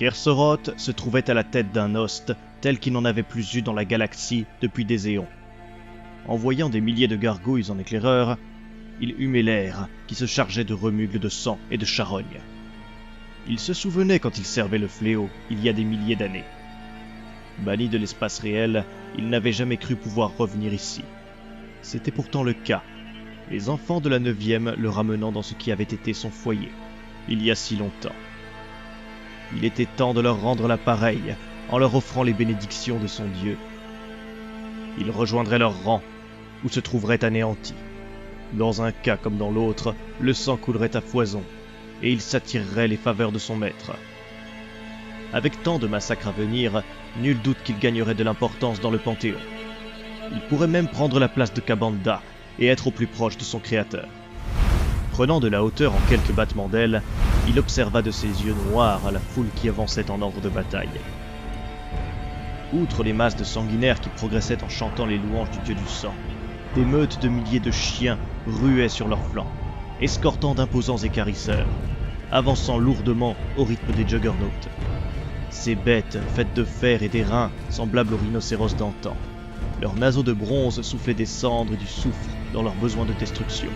Khêr-Soroth se trouvait à la tête d'un ost tel qu'il n'en avait plus eu dans la galaxie depuis des éons. En voyant des milliers de gargouilles en éclaireur, il humait l'air qui se chargeait de remugles de sang et de charognes. Il se souvenait quand il servait le fléau, il y a des milliers d'années. Banni de l'espace réel, il n'avait jamais cru pouvoir revenir ici. C'était pourtant le cas, les enfants de la 9e le ramenant dans ce qui avait été son foyer, il y a si longtemps. Il était temps de leur rendre l'appareil, en leur offrant les bénédictions de son Dieu. Il rejoindrait leur rang, où se trouverait anéanti. Dans un cas comme dans l'autre, le sang coulerait à foison, et il s'attirerait les faveurs de son maître. Avec tant de massacres à venir, nul doute qu'il gagnerait de l'importance dans le Panthéon. Il pourrait même prendre la place de Ka'Bandha et être au plus proche de son créateur. Prenant de la hauteur en quelques battements d'ailes, il observa de ses yeux noirs la foule qui avançait en ordre de bataille. Outre les masses de sanguinaires qui progressaient en chantant les louanges du dieu du sang, des meutes de milliers de chiens ruaient sur leurs flancs, escortant d'imposants équarrisseurs, avançant lourdement au rythme des juggernauts. Ces bêtes, faites de fer et d'airain, semblables aux rhinocéros d'antan. Leurs naseaux de bronze soufflaient des cendres et du soufre dans leurs besoins de destruction.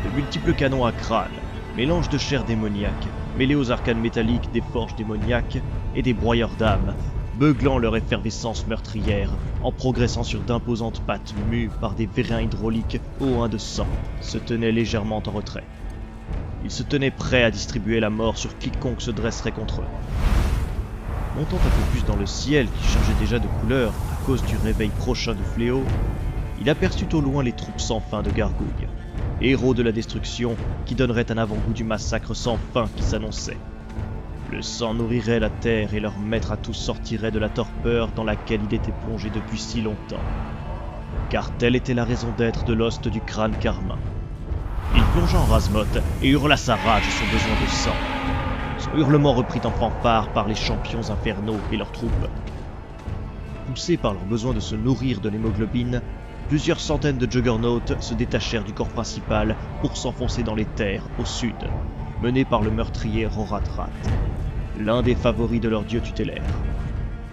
De multiples canons à crâne, mélange de chair démoniaque, mêlés aux arcanes métalliques des forges démoniaques et des broyeurs d'âmes, beuglant leur effervescence meurtrière, en progressant sur d'imposantes pattes mues par des vérins hydrauliques hauts de sang, se tenaient légèrement en retrait. Ils se tenaient prêts à distribuer la mort sur quiconque se dresserait contre eux. Montant un peu plus dans le ciel, qui changeait déjà de couleur à cause du réveil prochain du fléau, il aperçut au loin les troupes sans fin de gargouilles, héros de la destruction qui donneraient un avant-goût du massacre sans fin qui s'annonçait. Le sang nourrirait la terre et leur maître à tous sortirait de la torpeur dans laquelle il était plongé depuis si longtemps. Car telle était la raison d'être de l'ost du crâne carmin. Il plongea en Razmoth et hurla sa rage et son besoin de sang. Son hurlement reprit en fanfare par les champions infernaux et leurs troupes. Poussés par leur besoin de se nourrir de l'hémoglobine, plusieurs centaines de juggernauts se détachèrent du corps principal pour s'enfoncer dans les terres au sud, menés par le meurtrier Rorratrat, l'un des favoris de leur dieu tutélaire.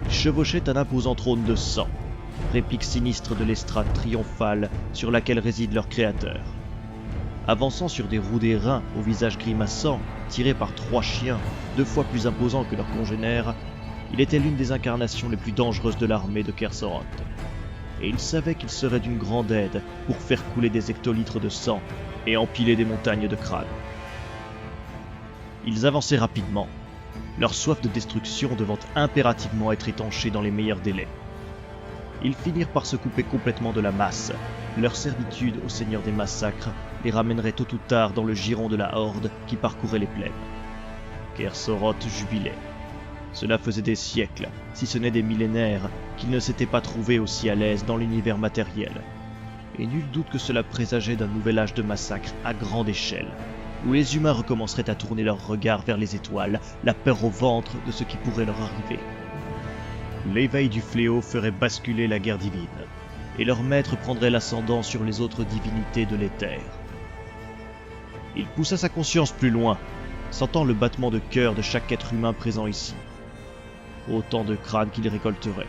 Ils chevauchaient un imposant trône de sang, réplique sinistre de l'estrade triomphale sur laquelle réside leur créateur. Avançant sur des roues d'airain au visage grimaçant, tirés par 3 chiens, 2 fois plus imposants que leurs congénères, il était l'une des incarnations les plus dangereuses de l'armée de Khêr-Soroth. Et il savait qu'il serait d'une grande aide pour faire couler des hectolitres de sang et empiler des montagnes de crânes. Ils avançaient rapidement, leur soif de destruction devant impérativement être étanchée dans les meilleurs délais. Ils finirent par se couper complètement de la masse. Leur servitude au Seigneur des Massacres les ramènerait tôt ou tard dans le giron de la horde qui parcourait les plaines. Khêr-Soroth jubilait. Cela faisait des siècles, si ce n'est des millénaires, qu'il ne s'était pas trouvé aussi à l'aise dans l'univers matériel. Et nul doute que cela présageait d'un nouvel âge de massacre à grande échelle, où les humains recommenceraient à tourner leur regard vers les étoiles, la peur au ventre de ce qui pourrait leur arriver. L'éveil du fléau ferait basculer la guerre divine, et leur maître prendrait l'ascendant sur les autres divinités de l'éther. Il poussa sa conscience plus loin, sentant le battement de cœur de chaque être humain présent ici. Autant de crânes qu'il récolterait,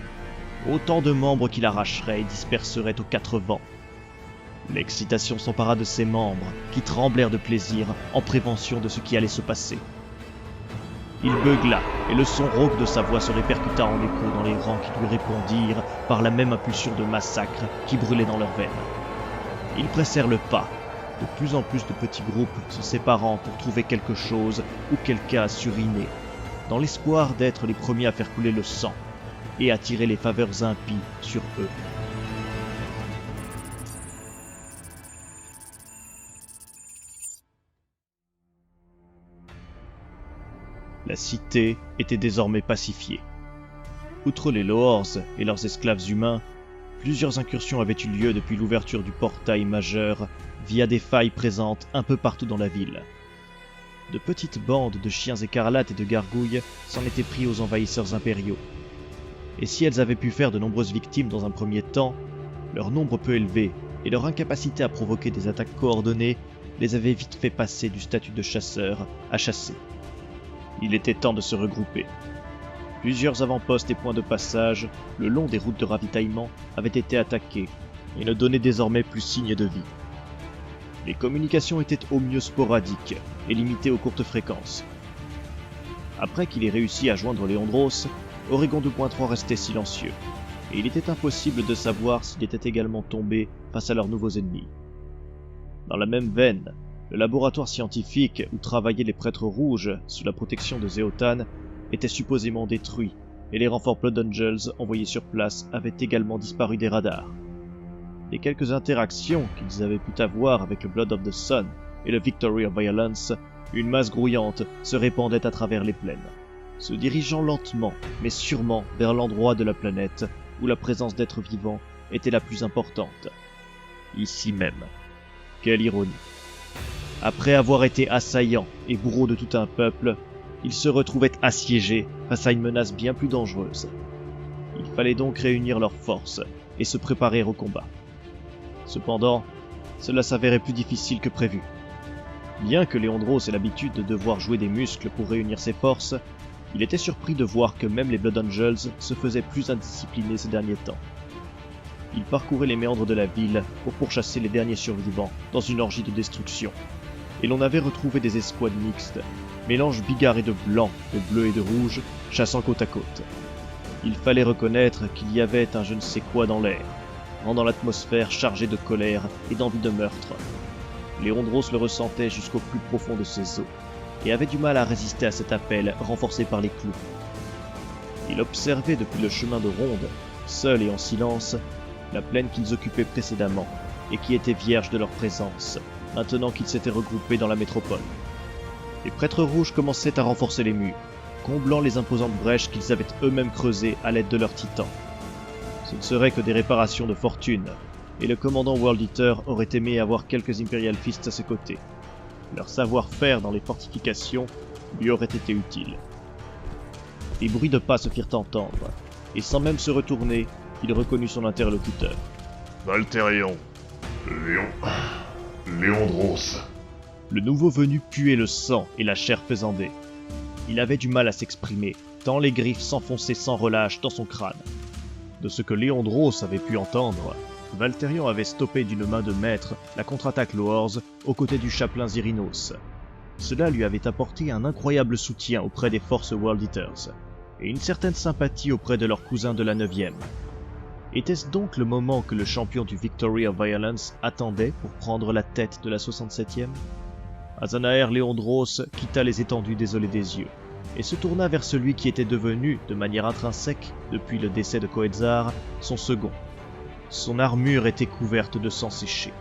autant de membres qu'il arracherait et disperserait aux 4 vents. L'excitation s'empara de ses membres, qui tremblèrent de plaisir en prévention de ce qui allait se passer. Il beugla, et le son rauque de sa voix se répercuta en écho dans les rangs qui lui répondirent par la même impulsion de massacre qui brûlait dans leurs veines. Ils pressèrent le pas, de plus en plus de petits groupes se séparant pour trouver quelque chose ou quelqu'un à suriner, dans l'espoir d'être les premiers à faire couler le sang et attirer les faveurs impies sur eux. La cité était désormais pacifiée. Outre les Loors et leurs esclaves humains, plusieurs incursions avaient eu lieu depuis l'ouverture du portail majeur via des failles présentes un peu partout dans la ville. De petites bandes de chiens écarlates et de gargouilles s'en étaient pris aux envahisseurs impériaux. Et si elles avaient pu faire de nombreuses victimes dans un premier temps, leur nombre peu élevé et leur incapacité à provoquer des attaques coordonnées les avaient vite fait passer du statut de chasseurs à chasser. Il était temps de se regrouper. Plusieurs avant-postes et points de passage, le long des routes de ravitaillement, avaient été attaqués et ne donnaient désormais plus signe de vie. Les communications étaient au mieux sporadiques et limitées aux courtes fréquences. Après qu'il ait réussi à joindre Leandros, Oregon 2.3 restait silencieux, et il était impossible de savoir s'il était également tombé face à leurs nouveaux ennemis. Dans la même veine, le laboratoire scientifique où travaillaient les prêtres rouges sous la protection de Zéotan était supposément détruit, et les renforts Blood Angels envoyés sur place avaient également disparu des radars. Les quelques interactions qu'ils avaient pu avoir avec le Blood of the Sun et le Victory of Violence, une masse grouillante se répandait à travers les plaines, se dirigeant lentement mais sûrement vers l'endroit de la planète où la présence d'êtres vivants était la plus importante. Ici même. Quelle ironie. Après avoir été assaillants et bourreaux de tout un peuple, ils se retrouvaient assiégés face à une menace bien plus dangereuse. Il fallait donc réunir leurs forces et se préparer au combat. Cependant, cela s'avérait plus difficile que prévu. Bien que Leandros ait l'habitude de devoir jouer des muscles pour réunir ses forces, il était surpris de voir que même les Blood Angels se faisaient plus indisciplinés ces derniers temps. Il parcourait les méandres de la ville pour pourchasser les derniers survivants dans une orgie de destruction. Et l'on avait retrouvé des escouades mixtes, mélange bigarré de blanc, de bleu et de rouge, chassant côte à côte. Il fallait reconnaître qu'il y avait un je ne sais quoi dans l'air, rendant l'atmosphère chargée de colère et d'envie de meurtre. Leandros le ressentait jusqu'au plus profond de ses os, et avait du mal à résister à cet appel renforcé par les clous. Il observait depuis le chemin de ronde, seul et en silence, la plaine qu'ils occupaient précédemment, et qui était vierge de leur présence, maintenant qu'ils s'étaient regroupés dans la métropole. Les prêtres rouges commençaient à renforcer les murs, comblant les imposantes brèches qu'ils avaient eux-mêmes creusées à l'aide de leurs titans. Ce ne serait que des réparations de fortune, et le commandant World Eater aurait aimé avoir quelques Imperial Fists à ses côtés. Leur savoir-faire dans les fortifications lui aurait été utile. Des bruits de pas se firent entendre, et sans même se retourner, il reconnut son interlocuteur. Valterion. Leandros. Le nouveau venu puait le sang et la chair faisandée. Il avait du mal à s'exprimer, tant les griffes s'enfonçaient sans relâche dans son crâne. De ce que Leandros avait pu entendre, Valterion avait stoppé d'une main de maître la contre-attaque Loors aux côtés du chapelain Zirinos. Cela lui avait apporté un incroyable soutien auprès des forces World Eaters, et une certaine sympathie auprès de leurs cousins de la 9e. Était-ce donc le moment que le champion du Victory of Violence attendait pour prendre la tête de la 67e? Azanaer Leandros quitta les étendues désolées des yeux, et se tourna vers celui qui était devenu, de manière intrinsèque, depuis le décès de Coetzar, son second. Son armure était couverte de sang séché.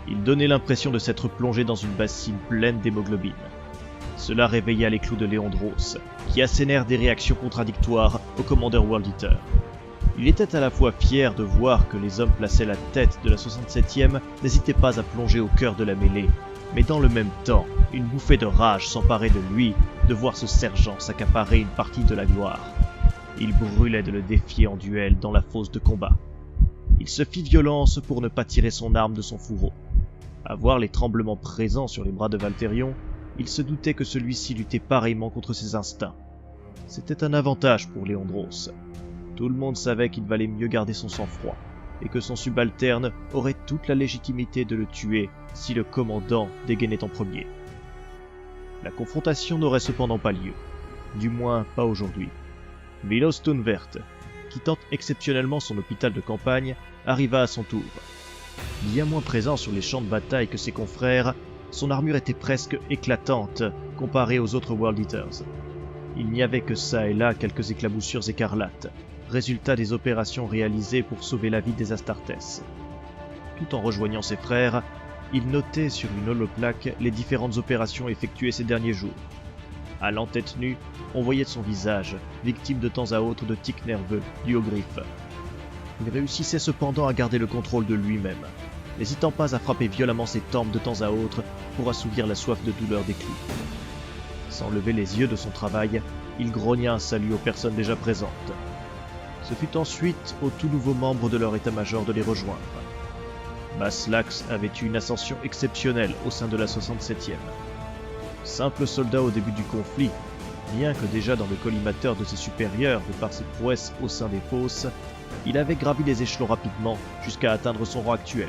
Il donnait l'impression de s'être plongé dans une bassine pleine d'hémoglobine. Cela réveilla les clous de Leandros, qui assénèrent des réactions contradictoires au commandeur World Eater. Il était à la fois fier de voir que les hommes placés à la tête de la 67e n'hésitaient pas à plonger au cœur de la mêlée, mais dans le même temps, une bouffée de rage s'emparait de lui de voir ce sergent s'accaparer une partie de la gloire. Il brûlait de le défier en duel dans la fosse de combat. Il se fit violence pour ne pas tirer son arme de son fourreau. À voir les tremblements présents sur les bras de Valterion, il se doutait que celui-ci luttait pareillement contre ses instincts. C'était un avantage pour Leandros. Tout le monde savait qu'il valait mieux garder son sang-froid, et que son subalterne aurait toute la légitimité de le tuer si le commandant dégainait en premier. La confrontation n'aurait cependant pas lieu, du moins pas aujourd'hui. Milos Tunvert, quittant exceptionnellement son hôpital de campagne, arriva à son tour. Bien moins présent sur les champs de bataille que ses confrères, son armure était presque éclatante comparée aux autres World Eaters. Il n'y avait que ça et là quelques éclaboussures écarlates, résultat des opérations réalisées pour sauver la vie des Astartes. Tout en rejoignant ses frères, il notait sur une holoplaque les différentes opérations effectuées ces derniers jours. À l'entête nue, on voyait son visage, victime de temps à autre de tics nerveux dus aux griffes. Il réussissait cependant à garder le contrôle de lui-même, n'hésitant pas à frapper violemment ses tempes de temps à autre pour assouvir la soif de douleur des clous. Sans lever les yeux de son travail, il grogna un salut aux personnes déjà présentes. Ce fut ensuite aux tout nouveaux membres de leur état-major de les rejoindre. Maslax avait eu une ascension exceptionnelle au sein de la 67e. Simple soldat au début du conflit, Bien que déjà dans le collimateur de ses supérieurs de par ses prouesses au sein des fosses, il avait gravi les échelons rapidement jusqu'à atteindre son rang actuel.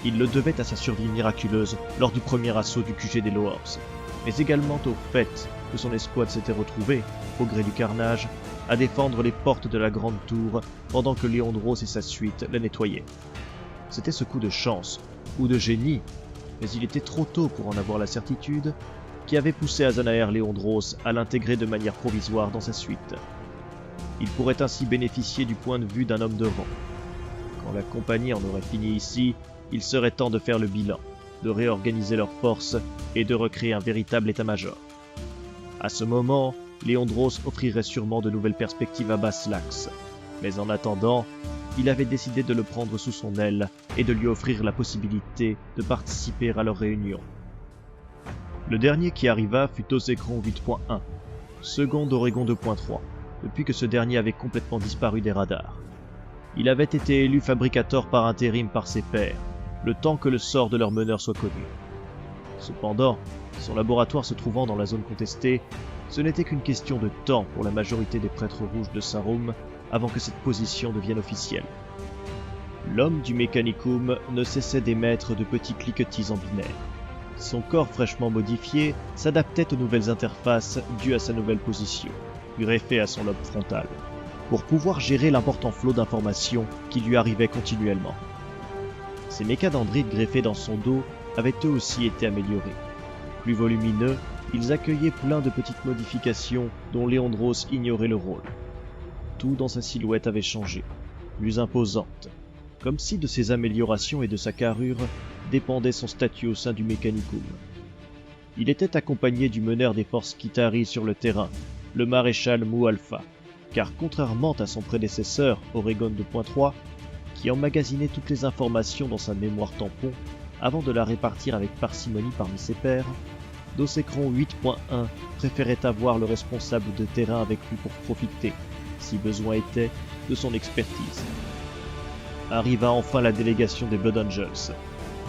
Il le devait à sa survie miraculeuse lors du premier assaut du QG des Lowers, mais également au fait que son escouade s'était retrouvée, au gré du carnage, à défendre les portes de la grande tour pendant que Leondros et sa suite la nettoyaient. C'était ce coup de chance, ou de génie, mais il était trop tôt pour en avoir la certitude, qui avait poussé Azanaer Leondros à l'intégrer de manière provisoire dans sa suite. Il pourrait ainsi bénéficier du point de vue d'un homme de rang. Quand la compagnie en aurait fini ici, il serait temps de faire le bilan, de réorganiser leurs forces et de recréer un véritable état-major. À ce moment, Leondros offrirait sûrement de nouvelles perspectives à Baslax, mais en attendant, il avait décidé de le prendre sous son aile et de lui offrir la possibilité de participer à leur réunion. Le dernier qui arriva fut Osekron 8.1, second d'Oregon 2.3, depuis que ce dernier avait complètement disparu des radars. Il avait été élu fabricateur par intérim par ses pairs, le temps que le sort de leur meneur soit connu. Cependant, son laboratoire se trouvant dans la zone contestée, ce n'était qu'une question de temps pour la majorité des prêtres rouges de Sarum avant que cette position devienne officielle. L'homme du Mechanicum ne cessait d'émettre de petits cliquetis en binaire. Son corps fraîchement modifié s'adaptait aux nouvelles interfaces dues à sa nouvelle position, greffée à son lobe frontal, pour pouvoir gérer l'important flot d'informations qui lui arrivait continuellement. Ses mécadendrites greffés dans son dos avaient eux aussi été améliorés. Plus volumineux, ils accueillaient plein de petites modifications dont Leondros ignorait le rôle. Tout dans sa silhouette avait changé, plus imposante, comme si de ses améliorations et de sa carrure dépendait son statut au sein du Mechanicum. Il était accompagné du meneur des forces Kitari sur le terrain, le maréchal Mu Alpha, car contrairement à son prédécesseur, Oregon 2.3, qui emmagasinait toutes les informations dans sa mémoire tampon avant de la répartir avec parcimonie parmi ses pairs, Dosekron 8.1 préférait avoir le responsable de terrain avec lui pour profiter, si besoin était, de son expertise. Arriva enfin la délégation des Blood Angels.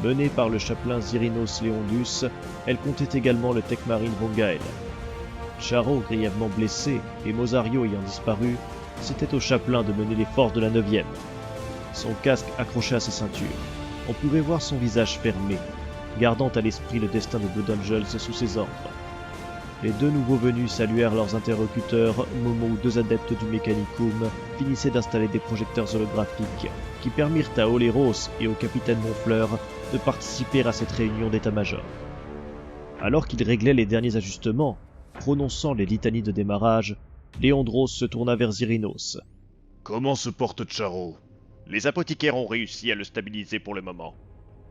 Menée par le chapelain Zirinos Leondus, elle comptait également le Techmarine von Gael. Charo, grièvement blessé, et Mosario ayant disparu, c'était au chapelain de mener les forces de la 9e. Son casque accroché à sa ceinture, on pouvait voir son visage fermé, gardant à l'esprit le destin de Blood Angels sous ses ordres. Les deux nouveaux venus saluèrent leurs interlocuteurs au moment où deux adeptes du Mechanicum finissaient d'installer des projecteurs holographiques qui permirent à Oleros et au capitaine Monfleur de participer à cette réunion d'état-major. Alors qu'ils réglaient les derniers ajustements, prononçant les litanies de démarrage, Leondros se tourna vers Zirinos. « Comment se porte Charo ?» Les apothicaires ont réussi à le stabiliser pour le moment.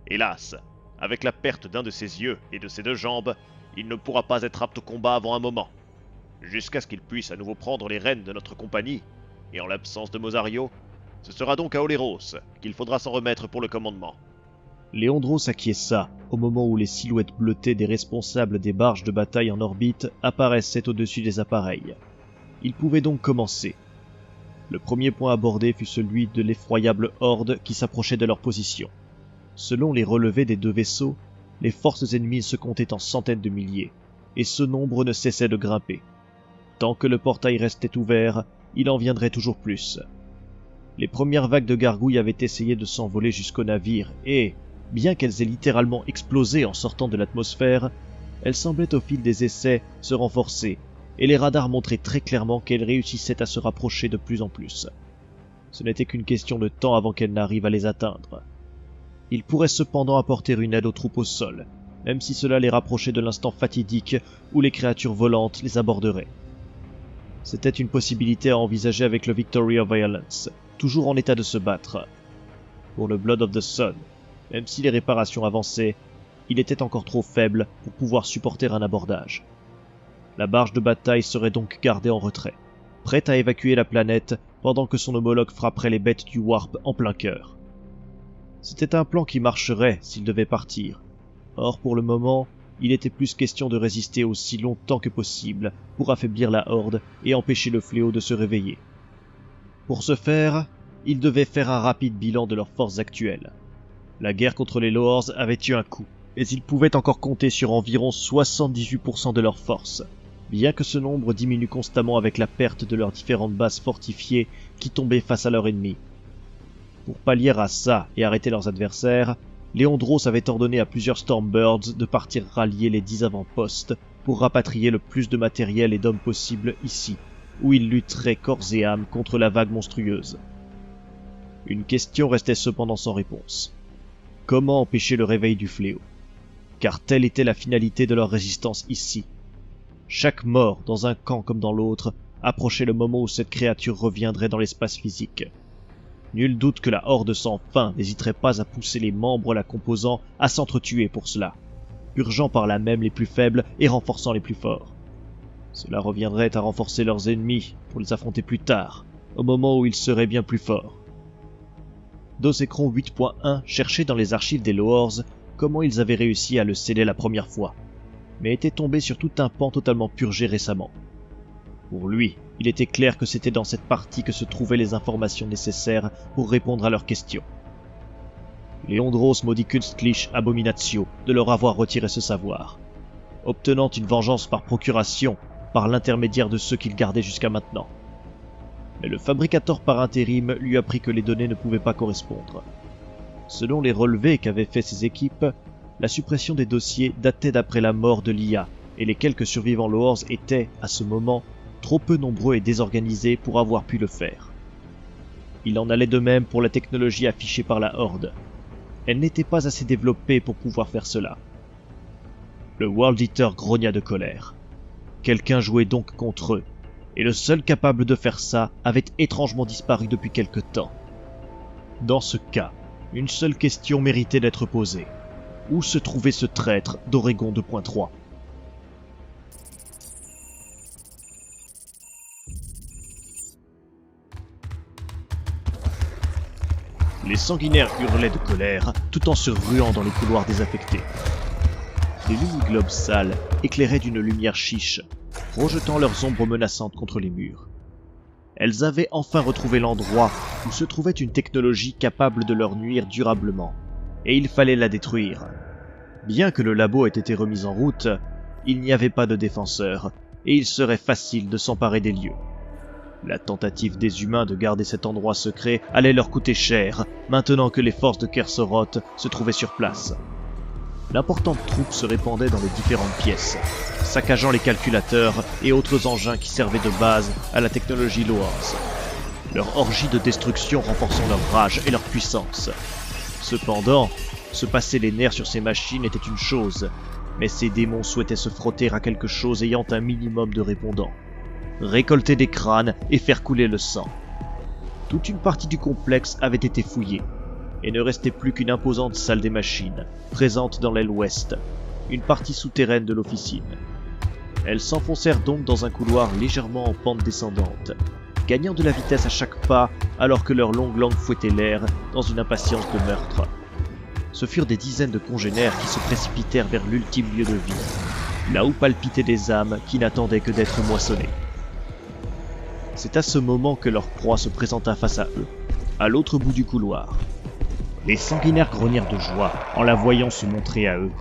Hélas, avec la perte d'un de ses yeux et de ses deux jambes, il ne pourra pas être apte au combat avant un moment. Jusqu'à ce qu'il puisse à nouveau prendre les rênes de notre compagnie, et en l'absence de Mosario, ce sera donc à Oleros qu'il faudra s'en remettre pour le commandement. Leondros acquiesça au moment où les silhouettes bleutées des responsables des barges de bataille en orbite apparaissaient au-dessus des appareils. Il pouvait donc commencer. Le premier point abordé fut celui de l'effroyable horde qui s'approchait de leur position. Selon les relevés des deux vaisseaux, les forces ennemies se comptaient en centaines de milliers, et ce nombre ne cessait de grimper. Tant que le portail restait ouvert, il en viendrait toujours plus. Les premières vagues de gargouilles avaient essayé de s'envoler jusqu'au navire, et, bien qu'elles aient littéralement explosé en sortant de l'atmosphère, elles semblaient au fil des essais se renforcer, et les radars montraient très clairement qu'elles réussissaient à se rapprocher de plus en plus. Ce n'était qu'une question de temps avant qu'elles n'arrivent à les atteindre. Ils pourraient cependant apporter une aide aux troupes au sol, même si cela les rapprochait de l'instant fatidique où les créatures volantes les aborderaient. C'était une possibilité à envisager avec le Victory of Violence, toujours en état de se battre. Pour le Blood of the Sun, même si les réparations avançaient, il était encore trop faible pour pouvoir supporter un abordage. La barge de bataille serait donc gardée en retrait, prête à évacuer la planète pendant que son homologue frapperait les bêtes du Warp en plein cœur. C'était un plan qui marcherait s'il devait partir. Or, pour le moment, il était plus question de résister aussi longtemps que possible pour affaiblir la Horde et empêcher le fléau de se réveiller. Pour ce faire, ils devaient faire un rapide bilan de leurs forces actuelles. La guerre contre les Lowers avait eu un coup, mais ils pouvaient encore compter sur environ 78% de leurs forces, bien que ce nombre diminue constamment avec la perte de leurs différentes bases fortifiées qui tombaient face à leur ennemi. Pour pallier à ça et arrêter leurs adversaires, Léandros avait ordonné à plusieurs Stormbirds de partir rallier les 10 avant-postes pour rapatrier le plus de matériel et d'hommes possible ici, où ils lutteraient corps et âme contre la vague monstrueuse. Une question restait cependant sans réponse. Comment empêcher le réveil du fléau? Car telle était la finalité de leur résistance ici. Chaque mort, dans un camp comme dans l'autre, approchait le moment où cette créature reviendrait dans l'espace physique. Nul doute que la Horde sans fin n'hésiterait pas à pousser les membres la composant à s'entretuer pour cela, purgeant par là même les plus faibles et renforçant les plus forts. Cela reviendrait à renforcer leurs ennemis pour les affronter plus tard, au moment où ils seraient bien plus forts. Dosecron 8.1 cherchait dans les archives des Loors comment ils avaient réussi à le sceller la première fois, mais était tombé sur tout un pan totalement purgé récemment. Pour lui, il était clair que c'était dans cette partie que se trouvaient les informations nécessaires pour répondre à leurs questions. Léandros maudit Kunstlich Abominatio de leur avoir retiré ce savoir, obtenant une vengeance par procuration par l'intermédiaire de ceux qu'il gardait jusqu'à maintenant. Mais le fabricateur par intérim lui apprit que les données ne pouvaient pas correspondre. Selon les relevés qu'avaient fait ses équipes, la suppression des dossiers datait d'après la mort de l'IA, et les quelques survivants Loors étaient, à ce moment, trop peu nombreux et désorganisés pour avoir pu le faire. Il en allait de même pour la technologie affichée par la Horde. Elle n'était pas assez développée pour pouvoir faire cela. Le World Eater grogna de colère. Quelqu'un jouait donc contre eux, et le seul capable de faire ça avait étrangement disparu depuis quelque temps. Dans ce cas, une seule question méritait d'être posée. Où se trouvait ce traître d'Oregon 2.3 ? Les sanguinaires hurlaient de colère, tout en se ruant dans les couloirs désaffectés. Les mini-globes sales éclairaient d'une lumière chiche, projetant leurs ombres menaçantes contre les murs. Elles avaient enfin retrouvé l'endroit où se trouvait une technologie capable de leur nuire durablement, et il fallait la détruire. Bien que le labo ait été remis en route, il n'y avait pas de défenseurs, et il serait facile de s'emparer des lieux. La tentative des humains de garder cet endroit secret allait leur coûter cher, maintenant que les forces de Kerseroth se trouvaient sur place. D'importantes troupes se répandaient dans les différentes pièces, saccageant les calculateurs et autres engins qui servaient de base à la technologie Loors. Leur orgie de destruction renforçant leur rage et leur puissance. Cependant, se passer les nerfs sur ces machines était une chose, mais ces démons souhaitaient se frotter à quelque chose ayant un minimum de répondants. Récolter des crânes et faire couler le sang. Toute une partie du complexe avait été fouillée, et ne restait plus qu'une imposante salle des machines, présente dans l'aile ouest, une partie souterraine de l'officine. Elles s'enfoncèrent donc dans un couloir légèrement en pente descendante, gagnant de la vitesse à chaque pas alors que leurs longues langues fouettaient l'air dans une impatience de meurtre. Ce furent des dizaines de congénères qui se précipitèrent vers l'ultime lieu de vie, là où palpitaient des âmes qui n'attendaient que d'être moissonnées. C'est à ce moment que leur proie se présenta face à eux, à l'autre bout du couloir. Les sanguinaires grognèrent de joie en la voyant se montrer à eux,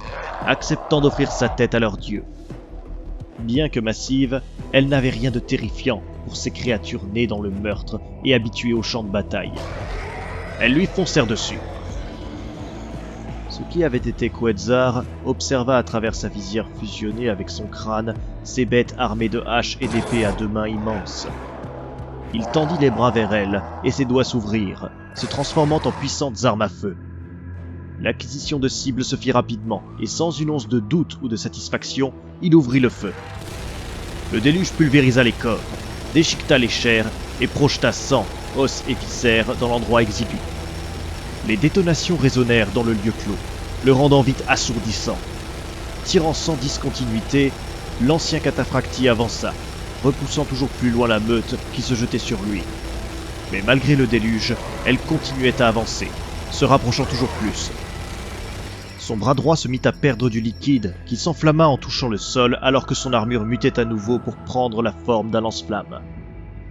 acceptant d'offrir sa tête à leur dieu. Bien que massive, elle n'avait rien de terrifiant pour ces créatures nées dans le meurtre et habituées au champ de bataille. Elles lui foncèrent dessus. Ce qui avait été Quetzar observa à travers sa visière fusionnée avec son crâne ces bêtes armées de haches et d'épées à deux mains immenses. Il tendit les bras vers elles et ses doigts s'ouvrirent, se transformant en puissantes armes à feu. L'acquisition de cibles se fit rapidement, et sans une once de doute ou de satisfaction, il ouvrit le feu. Le déluge pulvérisa les corps, déchiqueta les chairs et projeta sang, os et viscères dans l'endroit exigu. Les détonations résonnèrent dans le lieu clos, le rendant vite assourdissant. Tirant sans discontinuité, l'ancien cataphracti avança, repoussant toujours plus loin la meute qui se jetait sur lui. Mais malgré le déluge, elle continuait à avancer, se rapprochant toujours plus. Son bras droit se mit à perdre du liquide, qui s'enflamma en touchant le sol alors que son armure mutait à nouveau pour prendre la forme d'un lance-flamme.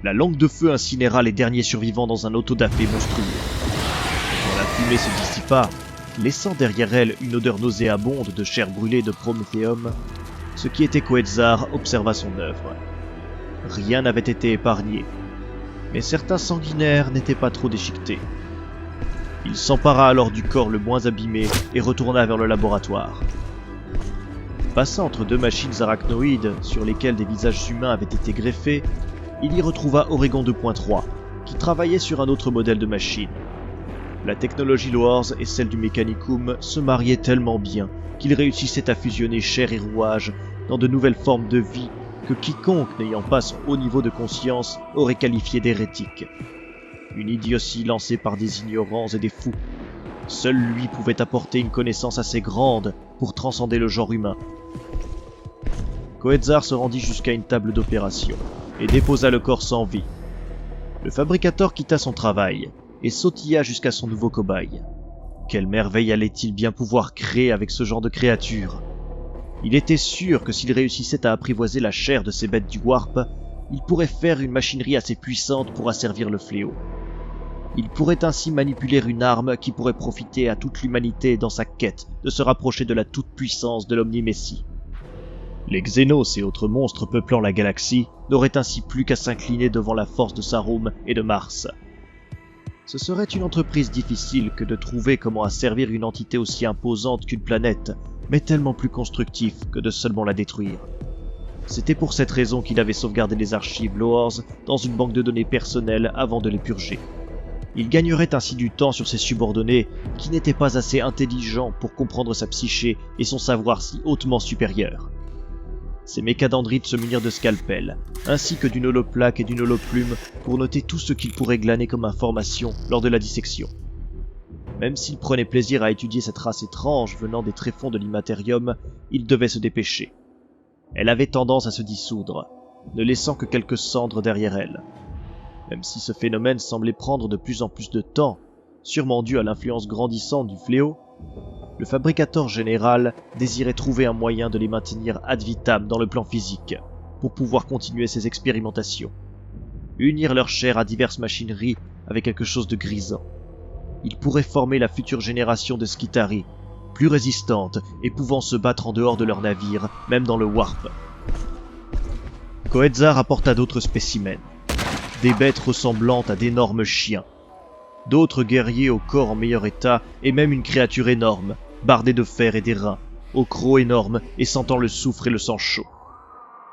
La langue de feu incinéra les derniers survivants dans un autodafé monstrueux. Quand la fumée se dissipa, laissant derrière elle une odeur nauséabonde de chair brûlée de promethéum, ce qui était Quetzar observa son œuvre. Rien n'avait été épargné, mais certains sanguinaires n'étaient pas trop déchiquetés. Il s'empara alors du corps le moins abîmé et retourna vers le laboratoire. Passant entre deux machines arachnoïdes sur lesquelles des visages humains avaient été greffés, il y retrouva Oregon 2.3, qui travaillait sur un autre modèle de machine. La technologie Loars et celle du Mechanicum se mariaient tellement bien qu'il réussissait à fusionner chair et rouage dans de nouvelles formes de vie que quiconque n'ayant pas son haut niveau de conscience aurait qualifié d'hérétique. Une idiotie lancée par des ignorants et des fous. Seul lui pouvait apporter une connaissance assez grande pour transcender le genre humain. Quetzar se rendit jusqu'à une table d'opération et déposa le corps sans vie. Le fabricateur quitta son travail et sautilla jusqu'à son nouveau cobaye. Quelle merveille allait-il bien pouvoir créer avec ce genre de créature? Il était sûr que s'il réussissait à apprivoiser la chair de ces bêtes du Warp, il pourrait faire une machinerie assez puissante pour asservir le fléau. Il pourrait ainsi manipuler une arme qui pourrait profiter à toute l'humanité dans sa quête de se rapprocher de la toute-puissance de l'Omni-Messie. Les Xénos et autres monstres peuplant la galaxie n'auraient ainsi plus qu'à s'incliner devant la force de Sarum et de Mars. Ce serait une entreprise difficile que de trouver comment asservir une entité aussi imposante qu'une planète, mais tellement plus constructif que de seulement la détruire. C'était pour cette raison qu'il avait sauvegardé les archives Loars dans une banque de données personnelles avant de les purger. Il gagnerait ainsi du temps sur ses subordonnés qui n'étaient pas assez intelligents pour comprendre sa psyché et son savoir si hautement supérieur. Ces mécadendrites se munirent de scalpels, ainsi que d'une holoplaque et d'une holoplume pour noter tout ce qu'ils pourraient glaner comme information lors de la dissection. Même s'il prenait plaisir à étudier cette race étrange venant des tréfonds de l'immatérium, il devait se dépêcher. Elle avait tendance à se dissoudre, ne laissant que quelques cendres derrière elle. Même si ce phénomène semblait prendre de plus en plus de temps, sûrement dû à l'influence grandissante du fléau, le fabricateur général désirait trouver un moyen de les maintenir ad vitam dans le plan physique, pour pouvoir continuer ses expérimentations. Unir leur chair à diverses machineries avec quelque chose de grisant. Ils pourraient former la future génération de Skitarii, plus résistante et pouvant se battre en dehors de leur navire, même dans le Warp. Quetzar apporta d'autres spécimens, des bêtes ressemblantes à d'énormes chiens, d'autres guerriers au corps en meilleur état et même une créature énorme, bardée de fer et d'airain, au croc énorme et sentant le soufre et le sang chaud.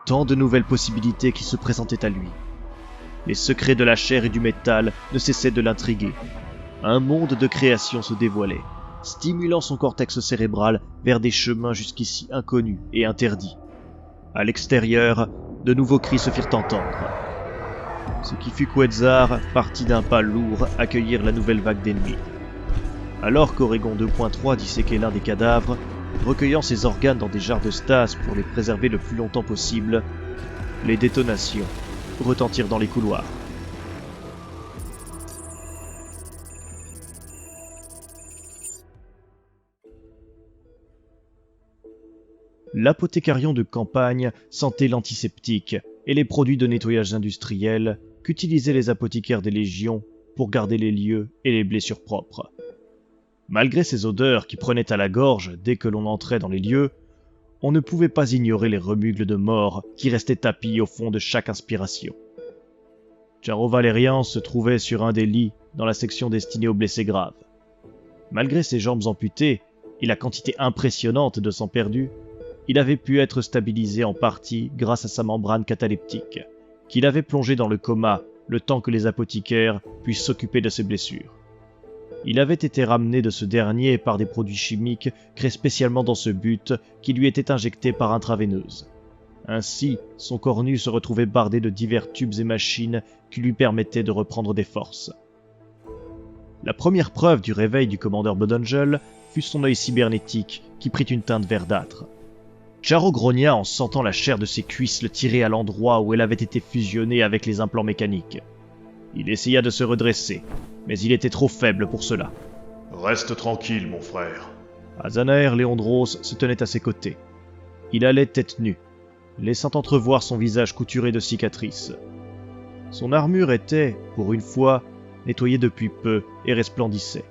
Tant de nouvelles possibilités qui se présentaient à lui. Les secrets de la chair et du métal ne cessaient de l'intriguer. Un monde de création se dévoilait, stimulant son cortex cérébral vers des chemins jusqu'ici inconnus et interdits. À l'extérieur, de nouveaux cris se firent entendre. Ce qui fut Quetzar partit d'un pas lourd accueillir la nouvelle vague d'ennemis. Alors qu'Oregon 2.3 disséquait l'un des cadavres, recueillant ses organes dans des jarres de stase pour les préserver le plus longtemps possible, les détonations retentirent dans les couloirs. L'apothécarion de campagne sentait l'antiseptique et les produits de nettoyage industriel qu'utilisaient les apothicaires des légions pour garder les lieux et les blessures propres. Malgré ces odeurs qui prenaient à la gorge dès que l'on entrait dans les lieux, on ne pouvait pas ignorer les remugles de mort qui restaient tapis au fond de chaque inspiration. Charo Valérian se trouvait sur un des lits dans la section destinée aux blessés graves. Malgré ses jambes amputées et la quantité impressionnante de sang perdu, il avait pu être stabilisé en partie grâce à sa membrane cataleptique, qu'il avait plongé dans le coma le temps que les apothicaires puissent s'occuper de ses blessures. Il avait été ramené de ce dernier par des produits chimiques créés spécialement dans ce but qui lui étaient injectés par intraveineuse. Ainsi, son corps nu se retrouvait bardé de divers tubes et machines qui lui permettaient de reprendre des forces. La première preuve du réveil du commandeur Bodangel fut son œil cybernétique qui prit une teinte verdâtre. Charo grogna en sentant la chair de ses cuisses le tirer à l'endroit où elle avait été fusionnée avec les implants mécaniques. Il essaya de se redresser, mais il était trop faible pour cela. Reste tranquille, mon frère. Azanaer Leondros se tenait à ses côtés. Il allait tête nue, laissant entrevoir son visage couturé de cicatrices. Son armure était, pour une fois, nettoyée depuis peu et resplendissait.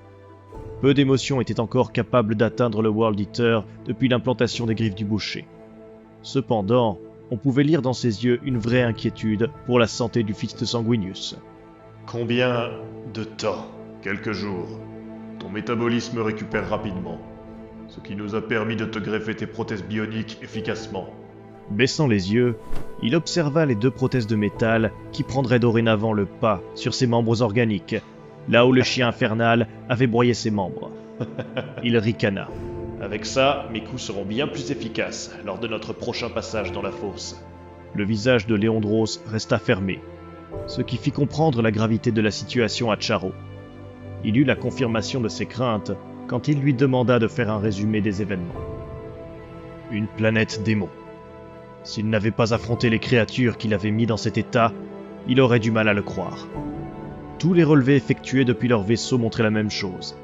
Peu d'émotions étaient encore capables d'atteindre le World Eater depuis l'implantation des griffes du boucher. Cependant, on pouvait lire dans ses yeux une vraie inquiétude pour la santé du fils de Sanguinius. Combien de temps? Quelques jours. Ton métabolisme récupère rapidement, ce qui nous a permis de te greffer tes prothèses bioniques efficacement. Baissant les yeux, il observa les 2 prothèses de métal qui prendraient dorénavant le pas sur ses membres organiques, là où le chien infernal avait broyé ses membres. Il ricana. Avec ça, mes coups seront bien plus efficaces lors de notre prochain passage dans la fosse. Le visage de Léandros resta fermé, ce qui fit comprendre la gravité de la situation à Charo. Il eut la confirmation de ses craintes quand il lui demanda de faire un résumé des événements. Une planète démon. S'il n'avait pas affronté les créatures qui l'avaient mis dans cet état, il aurait du mal à le croire. Tous les relevés effectués depuis leur vaisseau montraient la même chose.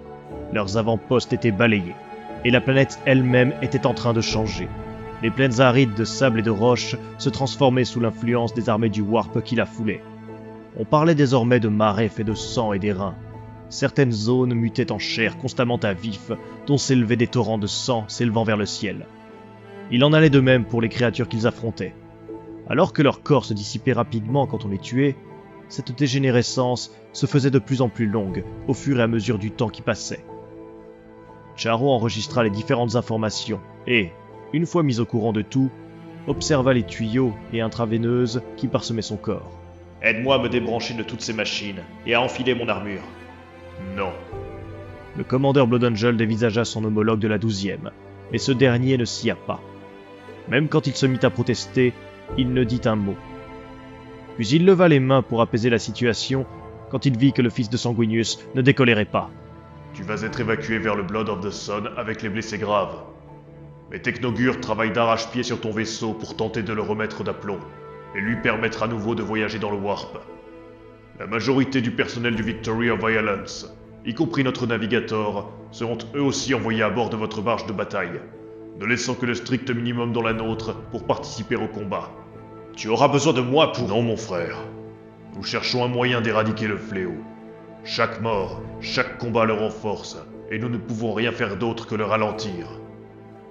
Leurs avant-postes étaient balayés, et la planète elle-même était en train de changer. Les plaines arides de sable et de roches se transformaient sous l'influence des armées du Warp qui la foulaient. On parlait désormais de marais faits de sang et d'airain. Certaines zones mutaient en chair constamment à vif, dont s'élevaient des torrents de sang s'élevant vers le ciel. Il en allait de même pour les créatures qu'ils affrontaient. Alors que leur corps se dissipait rapidement quand on les tuait, cette dégénérescence se faisait de plus en plus longue au fur et à mesure du temps qui passait. Charo enregistra les différentes informations et, une fois mis au courant de tout, observa les tuyaux et intraveineuses qui parsemaient son corps. Aide-moi à me débrancher de toutes ces machines et à enfiler mon armure. Non. Le commandeur Blood Angel dévisagea son homologue de la 12e, mais ce dernier ne s'y a pas. Même quand il se mit à protester, il ne dit un mot. Puis il leva les mains pour apaiser la situation quand il vit que le fils de Sanguinius ne décolérait pas. Tu vas être évacué vers le Blood of the Sun avec les blessés graves. Les technogures travaillent d'arrache-pied sur ton vaisseau pour tenter de le remettre d'aplomb et lui permettre à nouveau de voyager dans le Warp. La majorité du personnel du Victory of Violence, y compris notre navigateur, seront eux aussi envoyés à bord de votre barge de bataille, ne laissant que le strict minimum dans la nôtre pour participer au combat. Tu auras besoin de moi pour... Non, mon frère. Nous cherchons un moyen d'éradiquer le fléau. Chaque mort, chaque combat le renforce, et nous ne pouvons rien faire d'autre que le ralentir.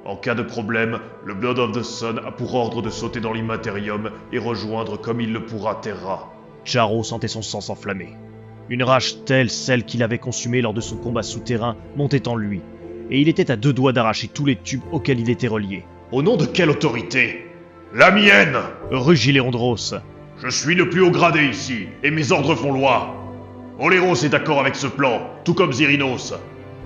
En cas de problème, le Blood of the Sun a pour ordre de sauter dans l'Immaterium et rejoindre comme il le pourra Terra. Charo sentait son sang s'enflammer. Une rage telle, celle qu'il avait consumée lors de son combat souterrain, montait en lui, et il était à 2 doigts d'arracher tous les tubes auxquels il était relié. Au nom de quelle autorité? La mienne! Rugit Léandros. Je suis le plus haut gradé ici, et mes ordres font loi. Oleros est d'accord avec ce plan, tout comme Zirinos.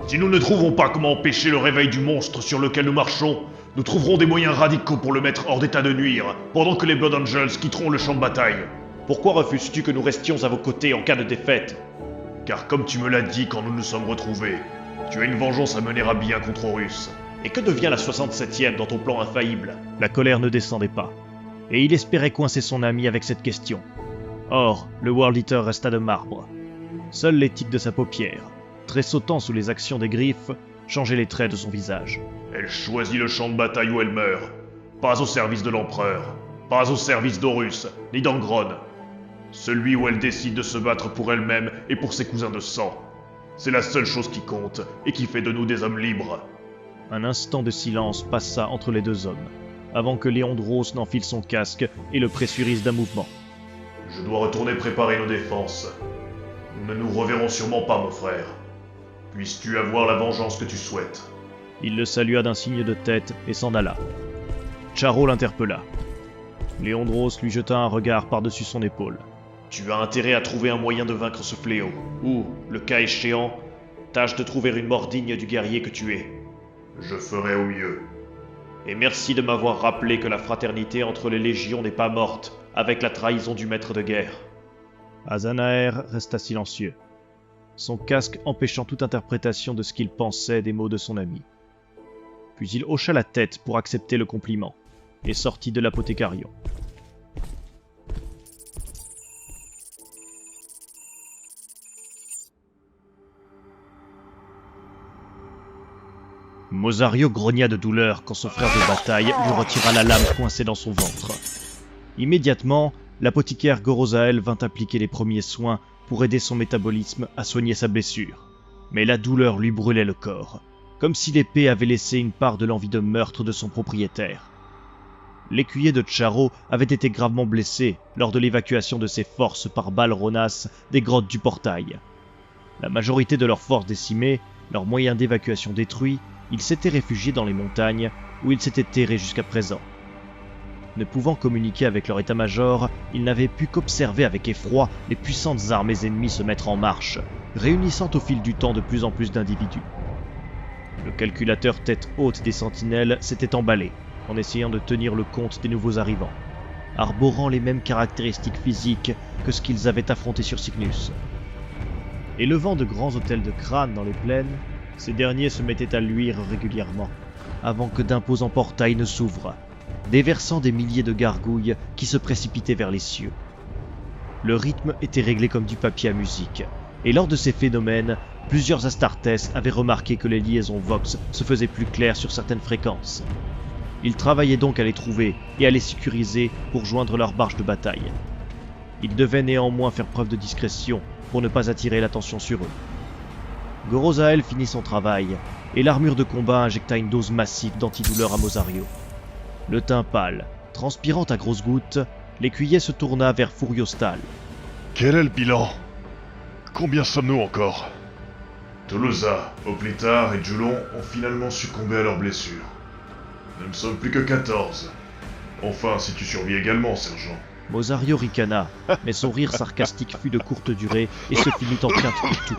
Si nous ne trouvons pas comment empêcher le réveil du monstre sur lequel nous marchons, nous trouverons des moyens radicaux pour le mettre hors d'état de nuire, pendant que les Blood Angels quitteront le champ de bataille. Pourquoi refuses-tu que nous restions à vos côtés en cas de défaite? Car comme tu me l'as dit quand nous nous sommes retrouvés, tu as une vengeance à mener à bien contre Horus. Et que devient la 67e dans ton plan infaillible? La colère ne descendait pas, et il espérait coincer son ami avec cette question. Or, le World Eater resta de marbre. Seul les tics de sa paupière, tressautant sous les actions des griffes, changeait les traits de son visage. Elle choisit le champ de bataille où elle meurt, pas au service de l'Empereur, pas au service d'Horus, ni d'Angron. Celui où elle décide de se battre pour elle-même et pour ses cousins de sang. C'est la seule chose qui compte et qui fait de nous des hommes libres. Un instant de silence passa entre les 2 hommes, avant que Léandros n'enfile son casque et le pressurise d'un mouvement. Je dois retourner préparer nos défenses. Nous ne nous reverrons sûrement pas, mon frère. Puisses-tu avoir la vengeance que tu souhaites. Il le salua d'un signe de tête et s'en alla. Charo l'interpella. Léandros lui jeta un regard par-dessus son épaule. Tu as intérêt à trouver un moyen de vaincre ce fléau, ou, le cas échéant, tâche de trouver une mort digne du guerrier que tu es. Je ferai au mieux. Et merci de m'avoir rappelé que la fraternité entre les légions n'est pas morte, avec la trahison du maître de guerre. Azanaer resta silencieux, son casque empêchant toute interprétation de ce qu'il pensait des mots de son ami. Puis il hocha la tête pour accepter le compliment, et sortit de l'apothécarion. Mosario grogna de douleur quand son frère de bataille lui retira la lame coincée dans son ventre. Immédiatement, l'apothicaire Gorozael vint appliquer les premiers soins pour aider son métabolisme à soigner sa blessure. Mais la douleur lui brûlait le corps, comme si l'épée avait laissé une part de l'envie de meurtre de son propriétaire. L'écuyer de Charo avait été gravement blessé lors de l'évacuation de ses forces par Balronas des grottes du portail. La majorité de leurs forces décimées, leurs moyens d'évacuation détruits, ils s'étaient réfugiés dans les montagnes où ils s'étaient terrés jusqu'à présent. Ne pouvant communiquer avec leur état-major, ils n'avaient pu qu'observer avec effroi les puissantes armées ennemies se mettre en marche, réunissant au fil du temps de plus en plus d'individus. Le calculateur tête haute des sentinelles s'était emballé, en essayant de tenir le compte des nouveaux arrivants, arborant les mêmes caractéristiques physiques que ce qu'ils avaient affronté sur Cygnus. Élevant de grands hôtels de crâne dans les plaines, ces derniers se mettaient à luire régulièrement, avant que d'imposants portails ne s'ouvrent, déversant des milliers de gargouilles qui se précipitaient vers les cieux. Le rythme était réglé comme du papier à musique, et lors de ces phénomènes, plusieurs Astartes avaient remarqué que les liaisons Vox se faisaient plus claires sur certaines fréquences. Ils travaillaient donc à les trouver et à les sécuriser pour joindre leurs barges de bataille. Ils devaient néanmoins faire preuve de discrétion pour ne pas attirer l'attention sur eux. Gorosael finit son travail, et l'armure de combat injecta une dose massive d'antidouleur à Mosario. Le teint pâle, transpirant à grosses gouttes, l'écuyer se tourna vers Furiostal. Quel est le bilan? Combien sommes-nous encore? Tolosa, Oplitar et Julon ont finalement succombé à leurs blessures. Nous ne sommes plus que 14. Enfin, si tu survis également, sergent. Mosario ricana, mais son rire sarcastique fut de courte durée et se finit en plainte pour tout.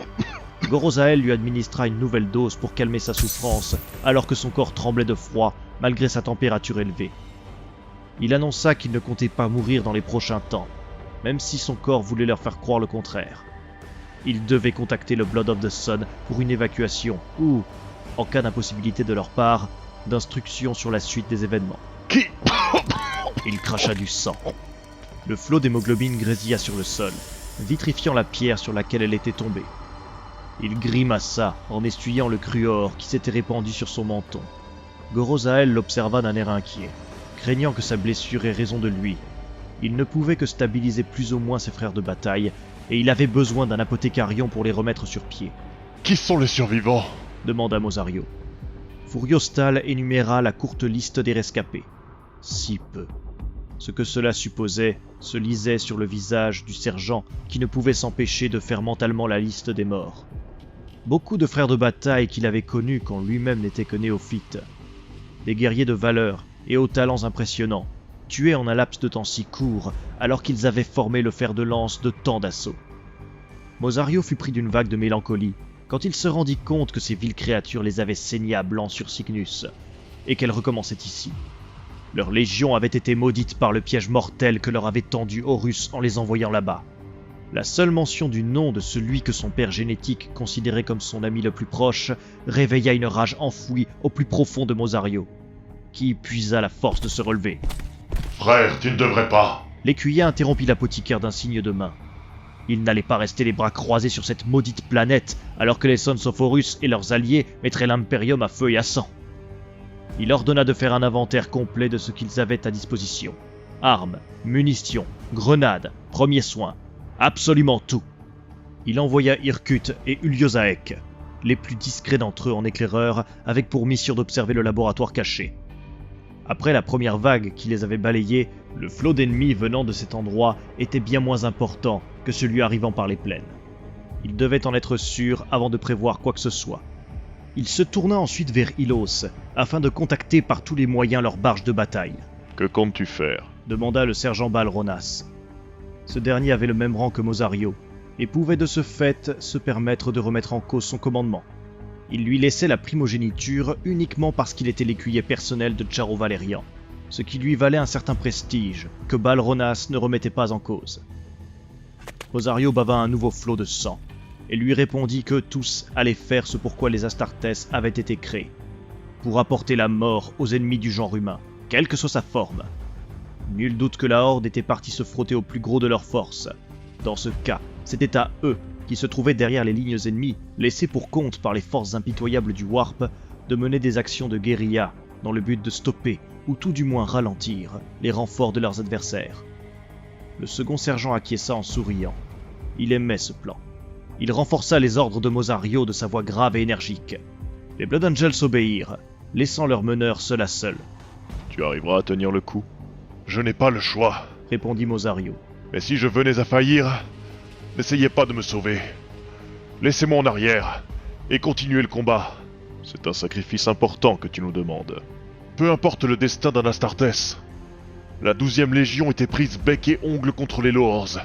Gorosael lui administra une nouvelle dose pour calmer sa souffrance, alors que son corps tremblait de froid malgré sa température élevée. Il annonça qu'il ne comptait pas mourir dans les prochains temps, même si son corps voulait leur faire croire le contraire. Il devait contacter le Blood of the Sun pour une évacuation ou, en cas d'impossibilité de leur part, d'instructions sur la suite des événements. Qui? Il cracha du sang. Le flot d'hémoglobine grésilla sur le sol, vitrifiant la pierre sur laquelle elle était tombée. Il grimaça en essuyant le cruor qui s'était répandu sur son menton. Gorosael l'observa d'un air inquiet, craignant que sa blessure ait raison de lui. Il ne pouvait que stabiliser plus ou moins ses frères de bataille, et il avait besoin d'un apothécarion pour les remettre sur pied. Qui sont les survivants? Demanda Mosario. Furiostal énuméra la courte liste des rescapés. Si peu. Ce que cela supposait se lisait sur le visage du sergent qui ne pouvait s'empêcher de faire mentalement la liste des morts. Beaucoup de frères de bataille qu'il avait connus quand lui-même n'était que néophyte. Des guerriers de valeur et aux talents impressionnants, tués en un laps de temps si court alors qu'ils avaient formé le fer de lance de tant d'assauts. Mosario fut pris d'une vague de mélancolie quand il se rendit compte que ces viles créatures les avaient saignés à blanc sur Cygnus, et qu'elles recommençaient ici. Leur légion avait été maudite par le piège mortel que leur avait tendu Horus en les envoyant là-bas. La seule mention du nom de celui que son père génétique considérait comme son ami le plus proche réveilla une rage enfouie au plus profond de Mosario, qui puisa la force de se relever. « Frère, tu ne devrais pas !» L'écuyer interrompit l'apothicaire d'un signe de main. Il n'allait pas rester les bras croisés sur cette maudite planète alors que les Sons of Horus et leurs alliés mettraient l'Imperium à feu et à sang. Il ordonna de faire un inventaire complet de ce qu'ils avaient à disposition. Armes, munitions, grenades, premiers soins, absolument tout. Il envoya Irkut et Uliozaek, les plus discrets d'entre eux en éclaireurs, avec pour mission d'observer le laboratoire caché. Après la première vague qui les avait balayés, le flot d'ennemis venant de cet endroit était bien moins important que celui arrivant par les plaines. Il devait en être sûr avant de prévoir quoi que ce soit. Il se tourna ensuite vers Ilos, afin de contacter par tous les moyens leur barge de bataille. « Que comptes-tu faire » demanda le sergent Balronas. Ce dernier avait le même rang que Mosario, et pouvait de ce fait se permettre de remettre en cause son commandement. Il lui laissait la primogéniture uniquement parce qu'il était l'écuyer personnel de Charo Valérian, ce qui lui valait un certain prestige que Balronas ne remettait pas en cause. Mosario bava un nouveau flot de sang, et lui répondit que tous allaient faire ce pourquoi les Astartes avaient été créés, pour apporter la mort aux ennemis du genre humain, quelle que soit sa forme. Nul doute que la Horde était partie se frotter au plus gros de leurs forces. Dans ce cas, c'était à eux, qui se trouvaient derrière les lignes ennemies, laissées pour compte par les forces impitoyables du Warp, de mener des actions de guérilla, dans le but de stopper, ou tout du moins ralentir, les renforts de leurs adversaires. Le second sergent acquiesça en souriant. Il aimait ce plan. Il renforça les ordres de Mosario de sa voix grave et énergique. Les Blood Angels obéirent, laissant leur meneur seul à seul. Tu arriveras à tenir le coup ? Je n'ai pas le choix. répondit Mosario. Mais si je venais à faillir, n'essayez pas de me sauver. Laissez-moi en arrière et continuez le combat. C'est un sacrifice important que tu nous demandes. Peu importe le destin d'un Astartes. La 12e Légion était prise bec et ongle contre les Loors.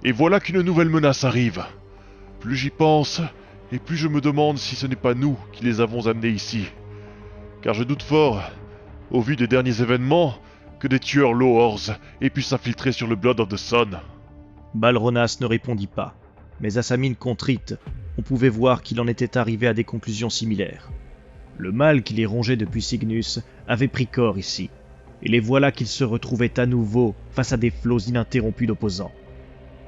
Et voilà qu'une nouvelle menace arrive. Plus j'y pense, et plus je me demande si ce n'est pas nous qui les avons amenés ici. Car je doute fort, au vu des derniers événements, que des tueurs Loors aient pu s'infiltrer sur le Blood of the Sun. Balronas ne répondit pas, mais à sa mine contrite, on pouvait voir qu'il en était arrivé à des conclusions similaires. Le mal qui les rongeait depuis Cygnus avait pris corps ici, et les voilà qu'ils se retrouvaient à nouveau face à des flots ininterrompus d'opposants.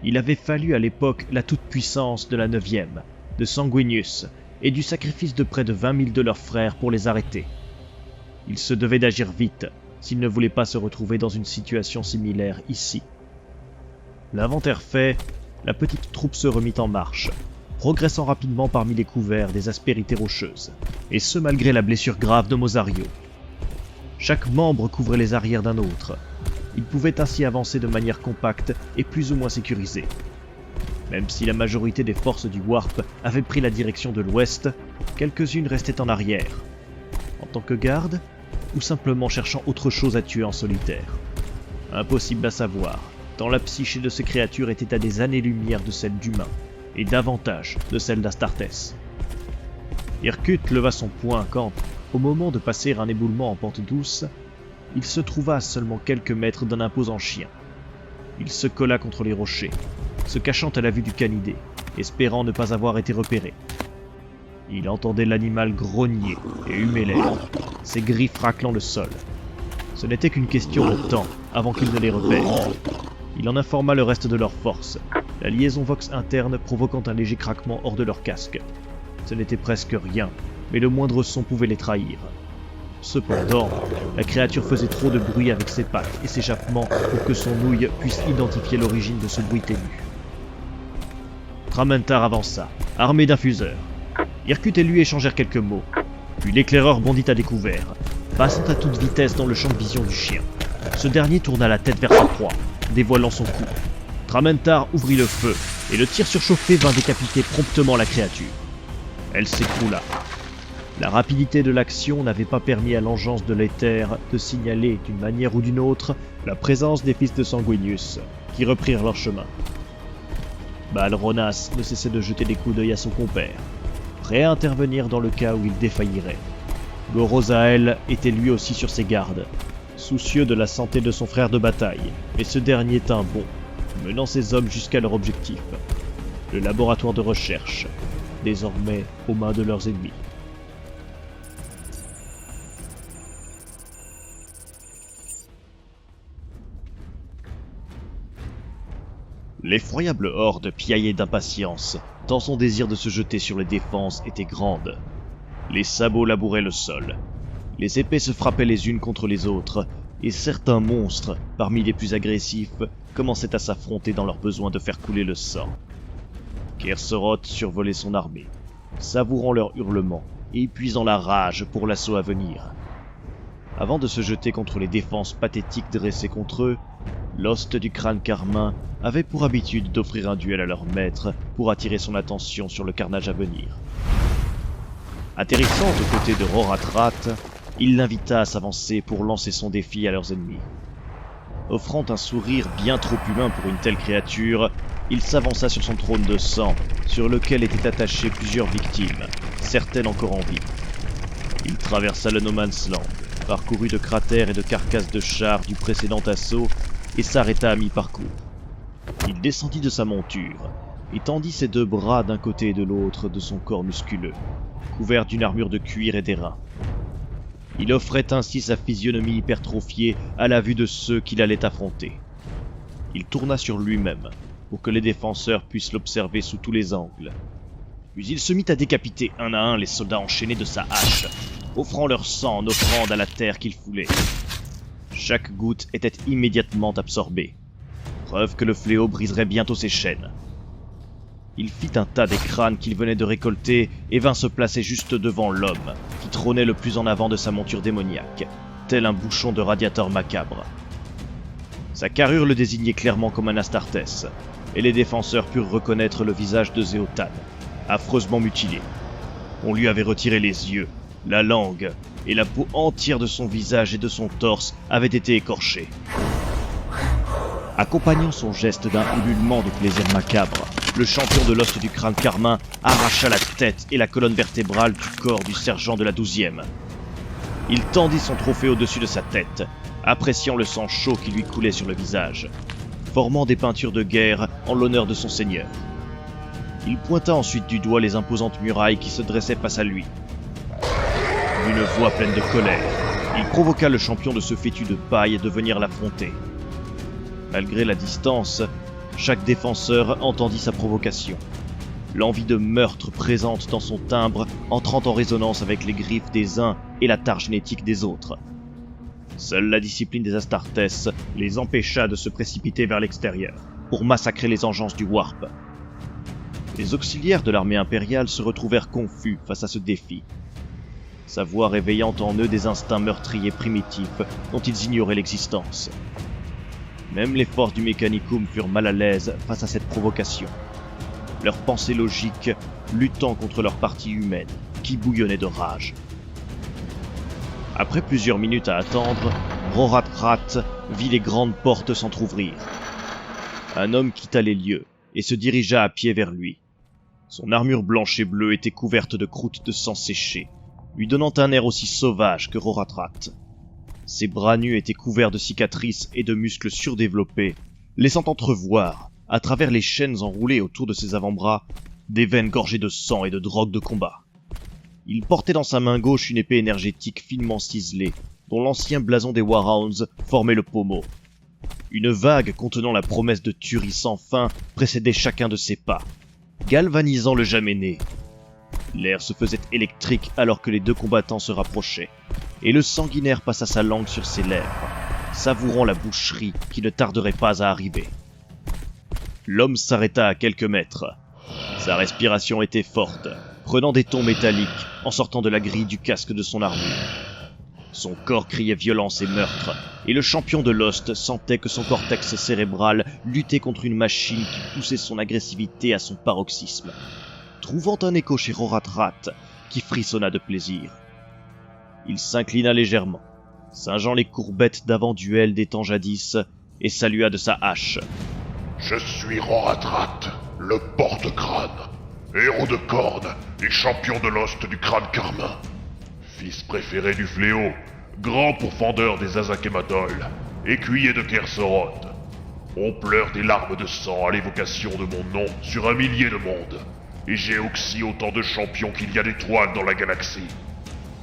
Il avait fallu à l'époque la toute-puissance de la 9e, de Sanguinius, et du sacrifice de près de 20 000 de leurs frères pour les arrêter. Ils se devaient d'agir vite, s'ils ne voulaient pas se retrouver dans une situation similaire ici. L'inventaire fait, la petite troupe se remit en marche, progressant rapidement parmi les couverts des aspérités rocheuses, et ce malgré la blessure grave de Mosario. Chaque membre couvrait les arrières d'un autre. Ils pouvaient ainsi avancer de manière compacte et plus ou moins sécurisée. Même si la majorité des forces du Warp avaient pris la direction de l'ouest, quelques-unes restaient en arrière, en tant que garde, ou simplement cherchant autre chose à tuer en solitaire. Impossible à savoir, tant la psyché de ces créatures était à des années-lumière de celle d'humains, et davantage de celle d'Astartes. Irkut leva son poing quand, au moment de passer un éboulement en pente douce, il se trouva à seulement quelques mètres d'un imposant chien. Il se colla contre les rochers, se cachant à la vue du canidé, espérant ne pas avoir été repéré. Il entendait l'animal grogner et humer l'air, ses griffes raclant le sol. Ce n'était qu'une question de temps avant qu'il ne les repère. Il en informa le reste de leurs forces, la liaison vox interne provoquant un léger craquement hors de leur casque. Ce n'était presque rien, mais le moindre son pouvait les trahir. Cependant, la créature faisait trop de bruit avec ses pattes et ses jappements pour que son ouïe puisse identifier l'origine de ce bruit ténu. Tramentar avança, armé d'un fuseur. Irkut et lui échangèrent quelques mots, puis l'éclaireur bondit à découvert, passant à toute vitesse dans le champ de vision du chien. Ce dernier tourna la tête vers sa proie, dévoilant son cou. Tramentar ouvrit le feu, et le tir surchauffé vint décapiter promptement la créature. Elle s'écroula. La rapidité de l'action n'avait pas permis à l'engeance de l'éther de signaler d'une manière ou d'une autre la présence des fils de Sanguinius, qui reprirent leur chemin. Balronas ne cessait de jeter des coups d'œil à son compère, prêt à intervenir dans le cas où il défaillirait. Gorosael était lui aussi sur ses gardes, soucieux de la santé de son frère de bataille, et ce dernier tint bon, menant ses hommes jusqu'à leur objectif, le laboratoire de recherche, désormais aux mains de leurs ennemis. L'effroyable horde piaillait d'impatience, tant son désir de se jeter sur les défenses était grande. Les sabots labouraient le sol, les épées se frappaient les unes contre les autres, et certains monstres, parmi les plus agressifs, commençaient à s'affronter dans leur besoin de faire couler le sang. Kerseroth survolait son armée, savourant leurs hurlements et épuisant la rage pour l'assaut à venir. Avant de se jeter contre les défenses pathétiques dressées contre eux, l'hoste du crâne carmin avait pour habitude d'offrir un duel à leur maître pour attirer son attention sur le carnage à venir. Atterrissant aux côtés de Roratrat, il l'invita à s'avancer pour lancer son défi à leurs ennemis. Offrant un sourire bien trop humain pour une telle créature, il s'avança sur son trône de sang, sur lequel étaient attachées plusieurs victimes, certaines encore en vie. Il traversa le No Man's Land, parcourut de cratères et de carcasses de chars du précédent assaut, et s'arrêta à mi-parcours. Il descendit de sa monture, et tendit ses deux bras d'un côté et de l'autre de son corps musculeux, couvert d'une armure de cuir et d'airain. Il offrait ainsi sa physionomie hypertrophiée à la vue de ceux qu'il allait affronter. Il tourna sur lui-même, pour que les défenseurs puissent l'observer sous tous les angles. Puis il se mit à décapiter un à un les soldats enchaînés de sa hache, offrant leur sang en offrande à la terre qu'il foulait. Chaque goutte était immédiatement absorbée, preuve que le fléau briserait bientôt ses chaînes. Il fit un tas des crânes qu'il venait de récolter et vint se placer juste devant l'homme, qui trônait le plus en avant de sa monture démoniaque, tel un bouchon de radiateur macabre. Sa carrure le désignait clairement comme un Astartes, et les défenseurs purent reconnaître le visage de Zéotan, affreusement mutilé. On lui avait retiré les yeux, la langue, et la peau entière de son visage et de son torse avait été écorchée. Accompagnant son geste d'un ululement de plaisir macabre, le champion de l'ost du crâne carmin arracha la tête et la colonne vertébrale du corps du sergent de la 12e. Il tendit son trophée au-dessus de sa tête, appréciant le sang chaud qui lui coulait sur le visage, formant des peintures de guerre en l'honneur de son seigneur. Il pointa ensuite du doigt les imposantes murailles qui se dressaient face à lui. D'une voix pleine de colère, il provoqua le champion de ce fétu de paille de venir l'affronter. Malgré la distance, chaque défenseur entendit sa provocation. L'envie de meurtre présente dans son timbre entrant en résonance avec les griffes des uns et la tare génétique des autres. Seule la discipline des Astartes les empêcha de se précipiter vers l'extérieur, pour massacrer les engences du Warp. Les auxiliaires de l'armée impériale se retrouvèrent confus face à ce défi, sa voix réveillant en eux des instincts meurtriers primitifs dont ils ignoraient l'existence. Même les forces du Mechanicum furent mal à l'aise face à cette provocation, leurs pensées logiques luttant contre leur partie humaine, qui bouillonnait de rage. Après plusieurs minutes à attendre, Roratrat vit les grandes portes s'entr'ouvrir. Un homme quitta les lieux et se dirigea à pied vers lui. Son armure blanche et bleue était couverte de croûtes de sang séché, lui donnant un air aussi sauvage que Roratrat. Ses bras nus étaient couverts de cicatrices et de muscles surdéveloppés, laissant entrevoir, à travers les chaînes enroulées autour de ses avant-bras, des veines gorgées de sang et de drogue de combat. Il portait dans sa main gauche une épée énergétique finement ciselée, dont l'ancien blason des Warhounds formait le pommeau. Une vague contenant la promesse de tuerie sans fin précédait chacun de ses pas, galvanisant le jamais-né. L'air se faisait électrique alors que les deux combattants se rapprochaient, et le sanguinaire passa sa langue sur ses lèvres, savourant la boucherie qui ne tarderait pas à arriver. L'homme s'arrêta à quelques mètres. Sa respiration était forte, prenant des tons métalliques en sortant de la grille du casque de son armure. Son corps criait violence et meurtre, et le champion de l'Ost sentait que son cortex cérébral luttait contre une machine qui poussait son agressivité à son paroxysme, trouvant un écho chez Roratrat, qui frissonna de plaisir. Il s'inclina légèrement, singeant les courbettes d'avant-duel des temps jadis, et salua de sa hache. « Je suis Roratrat, le porte-crâne, héros de corne et champion de l'ost du crâne carmin. Fils préféré du fléau, grand pourfendeur des Azakemadol, écuyer de Kersoroth. On pleure des larmes de sang à l'évocation de mon nom sur 1 millier de mondes, et j'ai aussi autant de champions qu'il y a d'étoiles dans la galaxie. »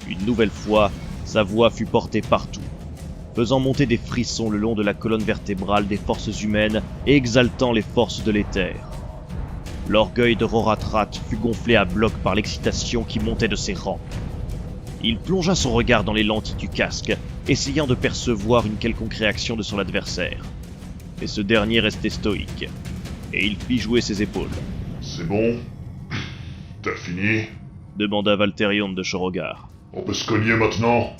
Une nouvelle fois, sa voix fut portée partout, faisant monter des frissons le long de la colonne vertébrale des forces humaines et exaltant les forces de l'éther. L'orgueil de Roratrat fut gonflé à bloc par l'excitation qui montait de ses rangs. Il plongea son regard dans les lentilles du casque, essayant de percevoir une quelconque réaction de son adversaire. Mais ce dernier restait stoïque, et il fit jouer ses épaules. « C'est bon? T'as fini ?» demanda Valterion de Shorogar. « On peut se cogner maintenant ?»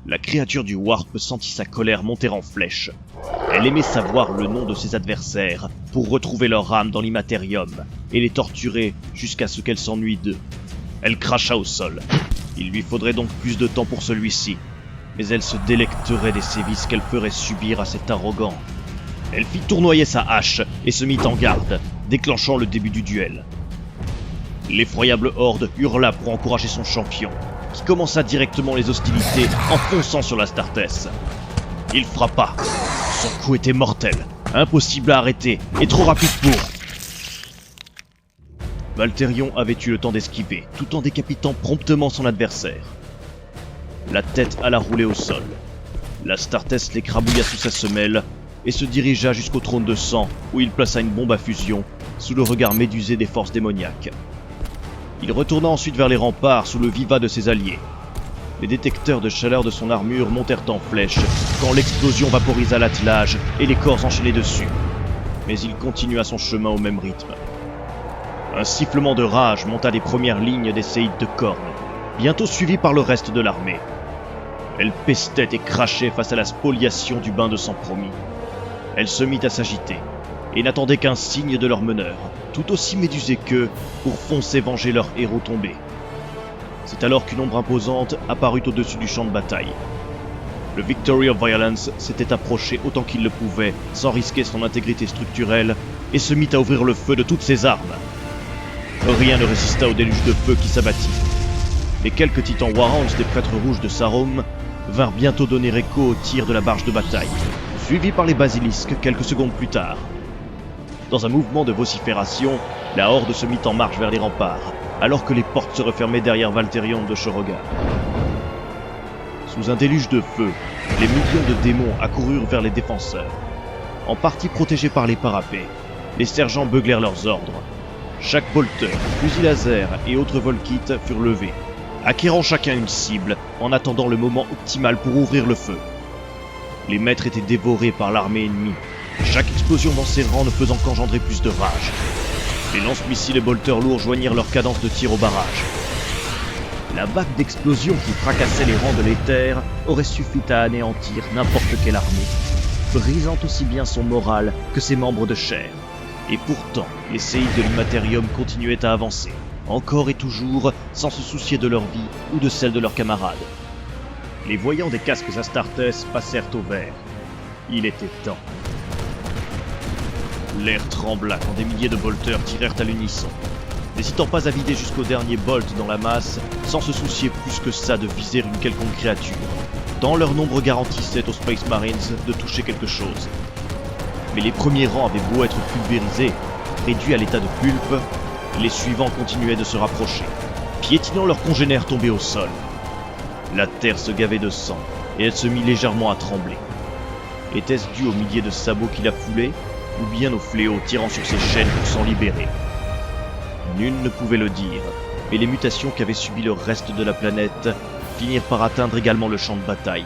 La créature du Warp sentit sa colère monter en flèche. Elle aimait savoir le nom de ses adversaires pour retrouver leur âme dans l'immatérium et les torturer jusqu'à ce qu'elle s'ennuie d'eux. Elle cracha au sol. Il lui faudrait donc plus de temps pour celui-ci, mais elle se délecterait des sévices qu'elle ferait subir à cet arrogant. Elle fit tournoyer sa hache et se mit en garde, déclenchant le début du duel. L'effroyable horde hurla pour encourager son champion, qui commença directement les hostilités en fonçant sur l'Astartes. Il frappa. Son coup était mortel, impossible à arrêter et trop rapide pour... Valterion avait eu le temps d'esquiver, tout en décapitant promptement son adversaire. La tête alla rouler au sol. L'Astartes l'écrabouilla sous sa semelle et se dirigea jusqu'au trône de sang où il plaça une bombe à fusion sous le regard médusé des forces démoniaques. Il retourna ensuite vers les remparts sous le vivat de ses alliés. Les détecteurs de chaleur de son armure montèrent en flèche quand l'explosion vaporisa l'attelage et les corps enchaînés dessus. Mais il continua son chemin au même rythme. Un sifflement de rage monta des premières lignes des séides de cornes, bientôt suivi par le reste de l'armée. Elle pestait et crachait face à la spoliation du bain de sang promis. Elle se mit à s'agiter, et n'attendait qu'un signe de leur meneur, tout aussi médusé qu'eux, pour foncer venger leur héros tombé. C'est alors qu'une ombre imposante apparut au-dessus du champ de bataille. Le Victory of Violence s'était approché autant qu'il le pouvait, sans risquer son intégrité structurelle, et se mit à ouvrir le feu de toutes ses armes. Rien ne résista au déluge de feu qui s'abattit. Les quelques titans Warhounds des prêtres rouges de Sarum vinrent bientôt donner écho au tir de la barge de bataille, suivis par les basilisques quelques secondes plus tard. Dans un mouvement de vocifération, la horde se mit en marche vers les remparts, alors que les portes se refermaient derrière Valterion de Shorogar. Sous un déluge de feu, les millions de démons accoururent vers les défenseurs. En partie protégés par les parapets, les sergents beuglèrent leurs ordres. Chaque bolter, fusil laser et autres volkits furent levés, acquérant chacun une cible en attendant le moment optimal pour ouvrir le feu. Les maîtres étaient dévorés par l'armée ennemie, chaque explosion dans ses rangs ne faisant qu'engendrer plus de rage. Les lance-missiles et bolters lourds joignirent leur cadence de tir au barrage. La vague d'explosions qui fracassait les rangs de l'éther aurait suffi à anéantir n'importe quelle armée, brisant aussi bien son moral que ses membres de chair. Et pourtant, les séides de l'Immaterium continuaient à avancer, encore et toujours, sans se soucier de leur vie ou de celle de leurs camarades. Les voyants des casques Astartes passèrent au vert. Il était temps. L'air trembla quand des milliers de bolters tirèrent à l'unisson, n'hésitant pas à vider jusqu'au dernier bolt dans la masse, sans se soucier plus que ça de viser une quelconque créature, tant leur nombre garantissait aux Space Marines de toucher quelque chose. Mais les premiers rangs avaient beau être pulvérisés, réduits à l'état de pulpe, les suivants continuaient de se rapprocher, piétinant leurs congénères tombés au sol. La terre se gavait de sang, et elle se mit légèrement à trembler. Était-ce dû aux milliers de sabots qui la foulaient, ou bien aux fléaux tirant sur ses chaînes pour s'en libérer? Nul ne pouvait le dire, mais les mutations qu'avait subies le reste de la planète finirent par atteindre également le champ de bataille.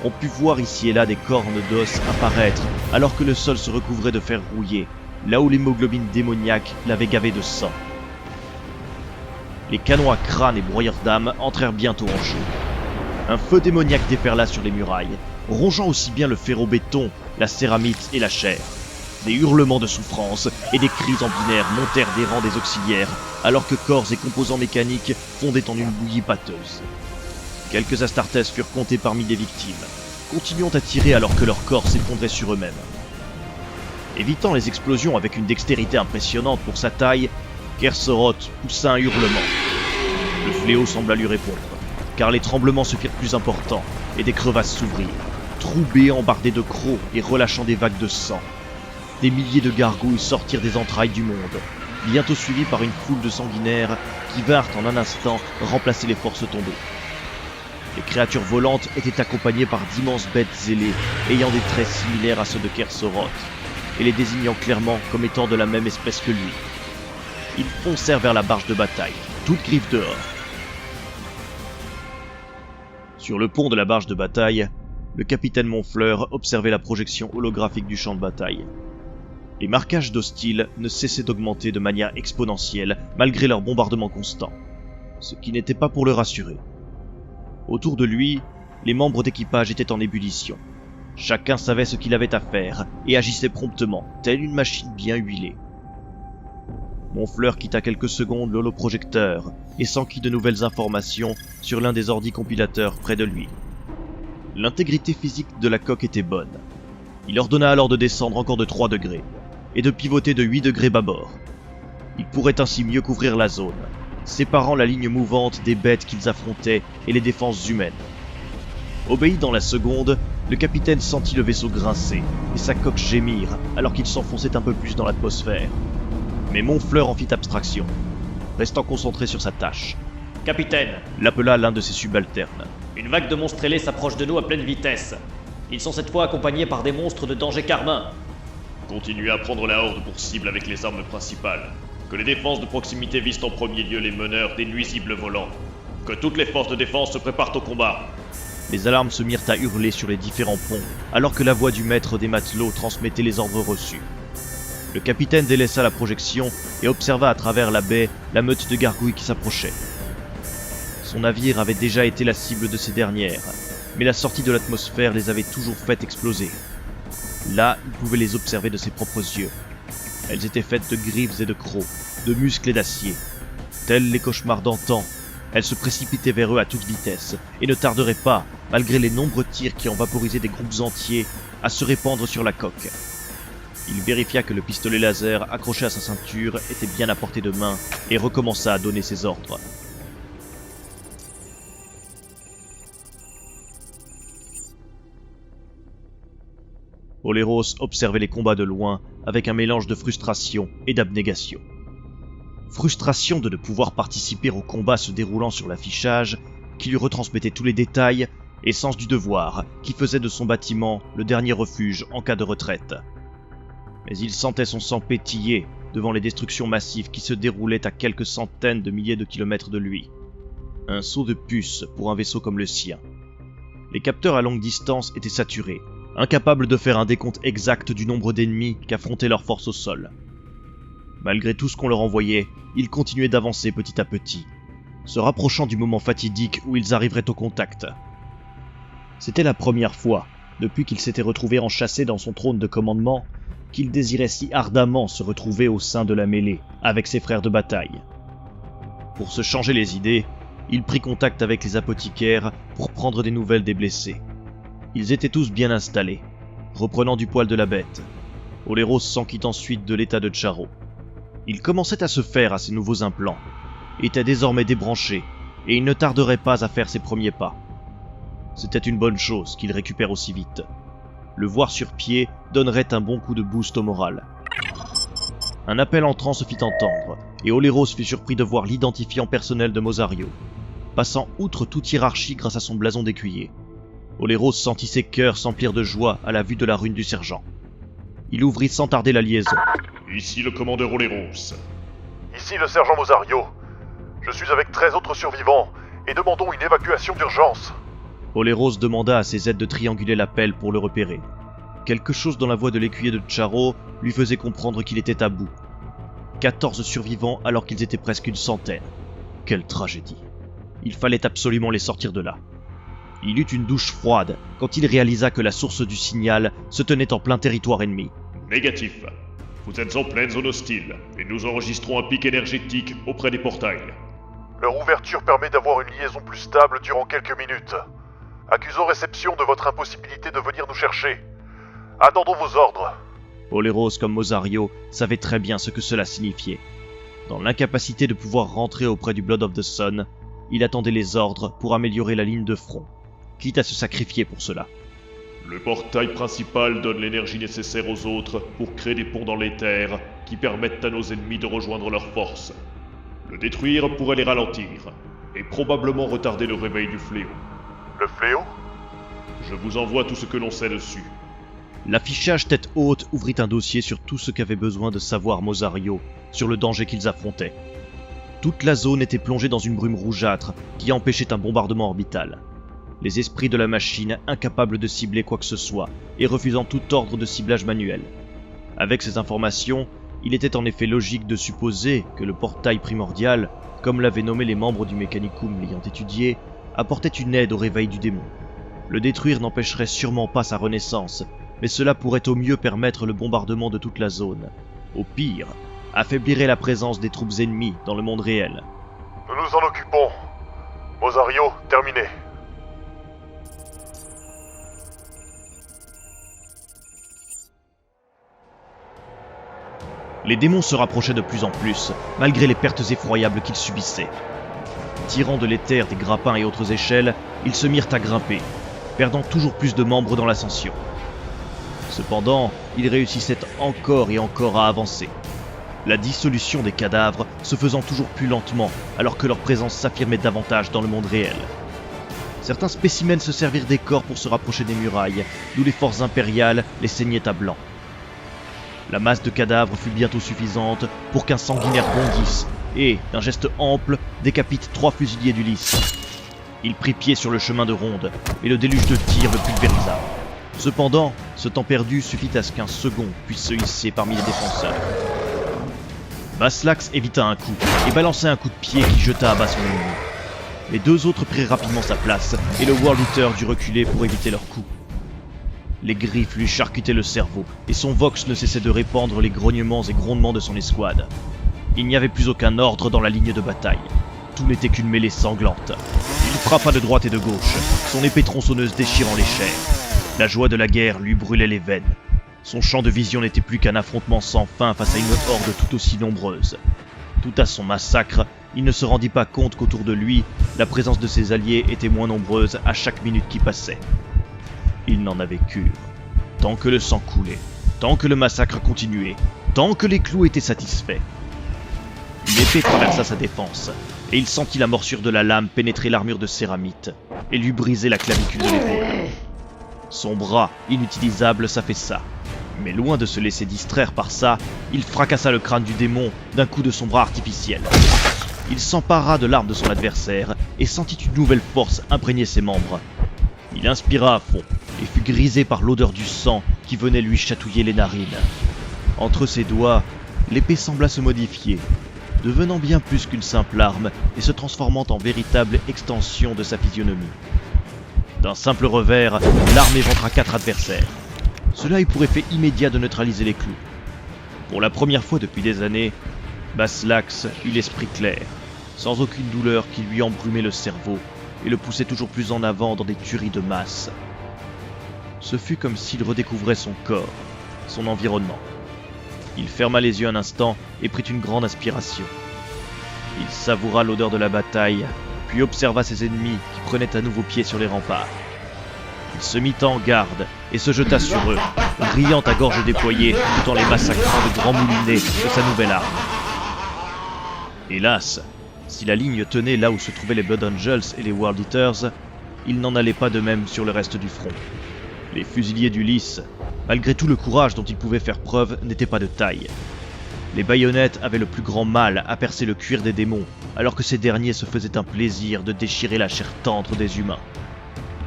On put voir ici et là des cornes d'os apparaître, alors que le sol se recouvrait de fer rouillé, là où l'hémoglobine démoniaque l'avait gavé de sang. Les canons à crâne et broyeurs d'âme entrèrent bientôt en jeu. Un feu démoniaque déferla sur les murailles, rongeant aussi bien le ferro-béton, la céramite et la chair. Des hurlements de souffrance et des cris en binaire montèrent des rangs des auxiliaires, alors que corps et composants mécaniques fondaient en une bouillie pâteuse. Quelques Astartes furent comptés parmi les victimes, continuant à tirer alors que leurs corps s'effondraient sur eux-mêmes. Évitant les explosions avec une dextérité impressionnante pour sa taille, Kerseroth poussa un hurlement. Le fléau sembla lui répondre, car les tremblements se firent plus importants et des crevasses s'ouvrirent, trous béants bardés de crocs et relâchant des vagues de sang. Des milliers de gargouilles sortirent des entrailles du monde, bientôt suivis par une foule de sanguinaires qui vinrent en un instant remplacer les forces tombées. Les créatures volantes étaient accompagnées par d'immenses bêtes ailées ayant des traits similaires à ceux de Kerseroth, et les désignant clairement comme étant de la même espèce que lui. Ils foncèrent vers la barge de bataille, toutes griffes dehors. Sur le pont de la barge de bataille, le capitaine Montfleur observait la projection holographique du champ de bataille. Les marquages d'hostiles ne cessaient d'augmenter de manière exponentielle malgré leur bombardement constant, ce qui n'était pas pour le rassurer. Autour de lui, les membres d'équipage étaient en ébullition. Chacun savait ce qu'il avait à faire et agissait promptement, telle une machine bien huilée. Montfleur quitta quelques secondes l'holoprojecteur et s'enquit de nouvelles informations sur l'un des ordicompilateurs près de lui. L'intégrité physique de la coque était bonne. Il ordonna alors de descendre encore de 3 degrés et de pivoter de 8 degrés bâbord. Il pourrait ainsi mieux couvrir la zone, séparant la ligne mouvante des bêtes qu'ils affrontaient et les défenses humaines. Obéi dans la seconde, le capitaine sentit le vaisseau grincer et sa coque gémir alors qu'il s'enfonçait un peu plus dans l'atmosphère. Mais Montfleur en fit abstraction, restant concentré sur sa tâche. « Capitaine !» l'appela l'un de ses subalternes. « Une vague de monstres ailés s'approche de nous à pleine vitesse. Ils sont cette fois accompagnés par des monstres de danger carmin. » Continuez à prendre la horde pour cible avec les armes principales. Que les défenses de proximité visent en premier lieu les meneurs des nuisibles volants. Que toutes les forces de défense se préparent au combat. Les alarmes se mirent à hurler sur les différents ponts, alors que la voix du maître des matelots transmettait les ordres reçus. Le capitaine délaissa la projection et observa à travers la baie la meute de gargouilles qui s'approchait. Son navire avait déjà été la cible de ces dernières, mais la sortie de l'atmosphère les avait toujours fait exploser. Là, il pouvait les observer de ses propres yeux. Elles étaient faites de griffes et de crocs, de muscles et d'acier. Tels les cauchemars d'antan, elles se précipitaient vers eux à toute vitesse, et ne tarderaient pas, malgré les nombreux tirs qui en vaporisaient des groupes entiers, à se répandre sur la coque. Il vérifia que le pistolet laser accroché à sa ceinture était bien à portée de main, et recommença à donner ses ordres. Oleros observait les combats de loin avec un mélange de frustration et d'abnégation. Frustration de ne pouvoir participer au combat se déroulant sur l'affichage, qui lui retransmettait tous les détails, et sens du devoir, qui faisait de son bâtiment le dernier refuge en cas de retraite. Mais il sentait son sang pétiller devant les destructions massives qui se déroulaient à quelques centaines de milliers de kilomètres de lui. Un saut de puce pour un vaisseau comme le sien. Les capteurs à longue distance étaient saturés, incapables de faire un décompte exact du nombre d'ennemis qu'affrontaient leurs forces au sol. Malgré tout ce qu'on leur envoyait, ils continuaient d'avancer petit à petit, se rapprochant du moment fatidique où ils arriveraient au contact. C'était la première fois, depuis qu'il s'était retrouvé enchâssé dans son trône de commandement, qu'il désirait si ardemment se retrouver au sein de la mêlée, avec ses frères de bataille. Pour se changer les idées, il prit contact avec les apothicaires pour prendre des nouvelles des blessés. Ils étaient tous bien installés, reprenant du poil de la bête. Oleros s'enquit ensuite de l'état de Charo. Il commençait à se faire à ses nouveaux implants, était désormais débranché, et il ne tarderait pas à faire ses premiers pas. C'était une bonne chose qu'il récupère aussi vite. Le voir sur pied donnerait un bon coup de boost au moral. Un appel entrant se fit entendre, et Oleros fut surpris de voir l'identifiant personnel de Mosario, passant outre toute hiérarchie grâce à son blason d'écuyer. Oleros sentit ses cœurs s'emplir de joie à la vue de la rune du sergent. Il ouvrit sans tarder la liaison. Ici le commandeur Oleros. Ici le sergent Mosario. Je suis avec 13 autres survivants et demandons une évacuation d'urgence. Oleros demanda à ses aides de trianguler l'appel pour le repérer. Quelque chose dans la voix de l'écuyer de Charo lui faisait comprendre qu'il était à bout. 14 survivants alors qu'ils étaient presque une centaine. Quelle tragédie. Il fallait absolument les sortir de là. Il eut une douche froide quand il réalisa que la source du signal se tenait en plein territoire ennemi. Négatif. Vous êtes en pleine zone hostile, et nous enregistrons un pic énergétique auprès des portails. Leur ouverture permet d'avoir une liaison plus stable durant quelques minutes. Accusons réception de votre impossibilité de venir nous chercher. Attendons vos ordres. Oleros comme Mosario savaient très bien ce que cela signifiait. Dans l'incapacité de pouvoir rentrer auprès du Blood of the Sun, il attendait les ordres pour améliorer la ligne de front, quitte à se sacrifier pour cela. Le portail principal donne l'énergie nécessaire aux autres pour créer des ponts dans l'éther qui permettent à nos ennemis de rejoindre leurs forces. Le détruire pourrait les ralentir, et probablement retarder le réveil du fléau. Le fléau ? Je vous envoie tout ce que l'on sait dessus. L'affichage tête haute ouvrit un dossier sur tout ce qu'avait besoin de savoir Mosario sur le danger qu'ils affrontaient. Toute la zone était plongée dans une brume rougeâtre qui empêchait un bombardement orbital. Les esprits de la machine incapables de cibler quoi que ce soit et refusant tout ordre de ciblage manuel. Avec ces informations, il était en effet logique de supposer que le portail primordial, comme l'avaient nommé les membres du Mechanicum l'ayant étudié, apportait une aide au réveil du démon. Le détruire n'empêcherait sûrement pas sa renaissance, mais cela pourrait au mieux permettre le bombardement de toute la zone. Au pire, affaiblirait la présence des troupes ennemies dans le monde réel. Nous nous en occupons. Mosario, terminé. Les démons se rapprochaient de plus en plus, malgré les pertes effroyables qu'ils subissaient. Tirant de l'éther des grappins et autres échelles, ils se mirent à grimper, perdant toujours plus de membres dans l'ascension. Cependant, ils réussissaient encore et encore à avancer. La dissolution des cadavres se faisant toujours plus lentement, alors que leur présence s'affirmait davantage dans le monde réel. Certains spécimens se servirent des corps pour se rapprocher des murailles, d'où les forces impériales les saignaient à blanc. La masse de cadavres fut bientôt suffisante pour qu'un sanguinaire bondisse et, d'un geste ample, décapite 3 fusiliers d'Ulysse. Il prit pied sur le chemin de ronde, et le déluge de tirs le pulvérisa. Cependant, ce temps perdu suffit à ce qu'un second puisse se hisser parmi les défenseurs. Baslax évita un coup, et balança un coup de pied qui jeta à bas son ennemi. Les 2 autres prirent rapidement sa place, et le War Looter dut reculer pour éviter leur coup. Les griffes lui charcutaient le cerveau, et son vox ne cessait de répandre les grognements et grondements de son escouade. Il n'y avait plus aucun ordre dans la ligne de bataille. Tout n'était qu'une mêlée sanglante. Il frappa de droite et de gauche, son épée tronçonneuse déchirant les chairs. La joie de la guerre lui brûlait les veines. Son champ de vision n'était plus qu'un affrontement sans fin face à une horde tout aussi nombreuse. Tout à son massacre, il ne se rendit pas compte qu'autour de lui, la présence de ses alliés était moins nombreuse à chaque minute qui passait. Il n'en avait cure. Tant que le sang coulait, tant que le massacre continuait, tant que les clous étaient satisfaits. Une épée traversa sa défense, et il sentit la morsure de la lame pénétrer l'armure de céramite, et lui briser la clavicule de l'épaule. Son bras, inutilisable, s'affaissa. Mais loin de se laisser distraire par ça, il fracassa le crâne du démon d'un coup de son bras artificiel. Il s'empara de l'arme de son adversaire et sentit une nouvelle force imprégner ses membres. Il inspira à fond et fut grisé par l'odeur du sang qui venait lui chatouiller les narines. Entre ses doigts, l'épée sembla se modifier, devenant bien plus qu'une simple arme et se transformant en véritable extension de sa physionomie. D'un simple revers, l'arme éventra 4 adversaires. Cela eut pour effet immédiat de neutraliser les clous. Pour la première fois depuis des années, Baslax eut l'esprit clair, sans aucune douleur qui lui embrumait le cerveau et le poussait toujours plus en avant dans des tueries de masse. Ce fut comme s'il redécouvrait son corps, son environnement. Il ferma les yeux un instant et prit une grande inspiration. Il savoura l'odeur de la bataille, puis observa ses ennemis qui prenaient à nouveau pied sur les remparts. Il se mit en garde et se jeta sur eux, riant à gorge déployée tout en les massacrant de grands moulinets de sa nouvelle arme. Hélas, si la ligne tenait là où se trouvaient les Blood Angels et les World Eaters, il n'en allait pas de même sur le reste du front. Les fusiliers d'Ulysse, malgré tout le courage dont ils pouvaient faire preuve, n'étaient pas de taille. Les baïonnettes avaient le plus grand mal à percer le cuir des démons, alors que ces derniers se faisaient un plaisir de déchirer la chair tendre des humains.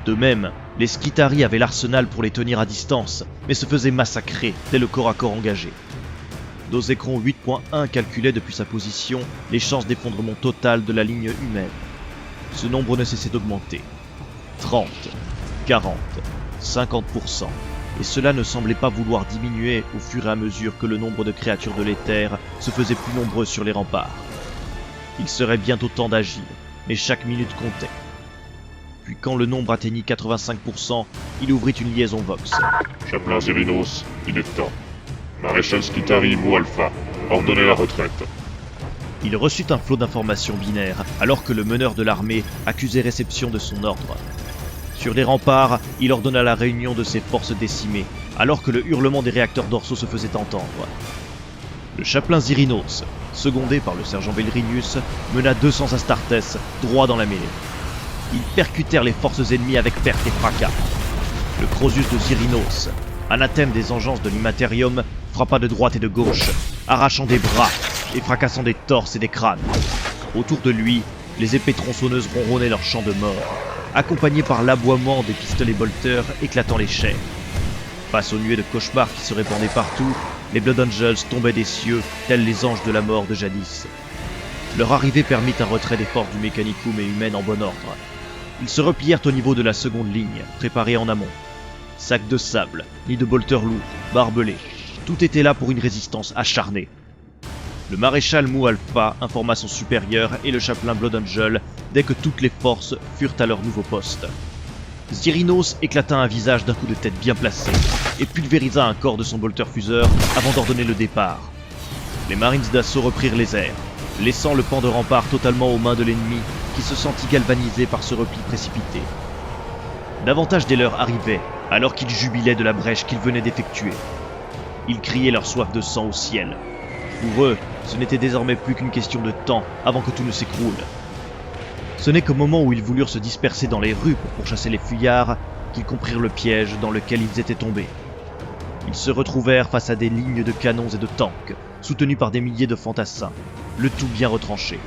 De même, les Skitarii avaient l'arsenal pour les tenir à distance, mais se faisaient massacrer dès le corps à corps engagé. Dosecron 8.1 calculait depuis sa position les chances d'effondrement total de la ligne humaine. Ce nombre ne cessait d'augmenter. 30, 40, 50%, et cela ne semblait pas vouloir diminuer au fur et à mesure que le nombre de créatures de l'éther se faisait plus nombreux sur les remparts. Il serait bientôt temps d'agir, mais chaque minute comptait. Puis quand le nombre atteignit 85%, il ouvrit une liaison Vox. Chapelain Zérinos, il est temps. Maréchal Skitarii Mu Alpha, ordonnez la retraite. Il reçut un flot d'informations binaires, alors que le meneur de l'armée accusait réception de son ordre. Sur les remparts, il ordonna la réunion de ses forces décimées, alors que le hurlement des réacteurs dorsaux se faisait entendre. Le chapelain Zérinos, secondé par le sergent Belrinius, mena 200 Astartes droit dans la mêlée. Ils percutèrent les forces ennemies avec perte et fracas. Le Crosus de Zérinos, anathème des engences de l'Immaterium, frappa de droite et de gauche, arrachant des bras et fracassant des torses et des crânes. Autour de lui, les épées tronçonneuses ronronnaient leur chant de mort, accompagnés par l'aboiement des pistolets bolteurs éclatant les chairs. Face aux nuées de cauchemars qui se répandaient partout, les Blood Angels tombaient des cieux, tels les anges de la mort de jadis. Leur arrivée permit un retrait des forces du Mechanicum et humaines en bon ordre. Ils se replièrent au niveau de la seconde ligne, préparée en amont. Sacs de sable, nids de bolteurs lourds, barbelés, tout était là pour une résistance acharnée. Le maréchal Mu Alpha informa son supérieur et le chapelain Blood Angel dès que toutes les forces furent à leur nouveau poste. Zérinos éclata un visage d'un coup de tête bien placé et pulvérisa un corps de son bolter-fuseur avant d'ordonner le départ. Les marines d'assaut reprirent les airs, laissant le pan de rempart totalement aux mains de l'ennemi qui se sentit galvanisé par ce repli précipité. Davantage des leurs arrivaient, alors qu'ils jubilaient de la brèche qu'ils venaient d'effectuer. Ils criaient leur soif de sang au ciel. Pour eux, ce n'était désormais plus qu'une question de temps avant que tout ne s'écroule. Ce n'est qu'au moment où ils voulurent se disperser dans les rues pour pourchasser les fuyards qu'ils comprirent le piège dans lequel ils étaient tombés. Ils se retrouvèrent face à des lignes de canons et de tanks, soutenus par des milliers de fantassins, le tout bien retranché.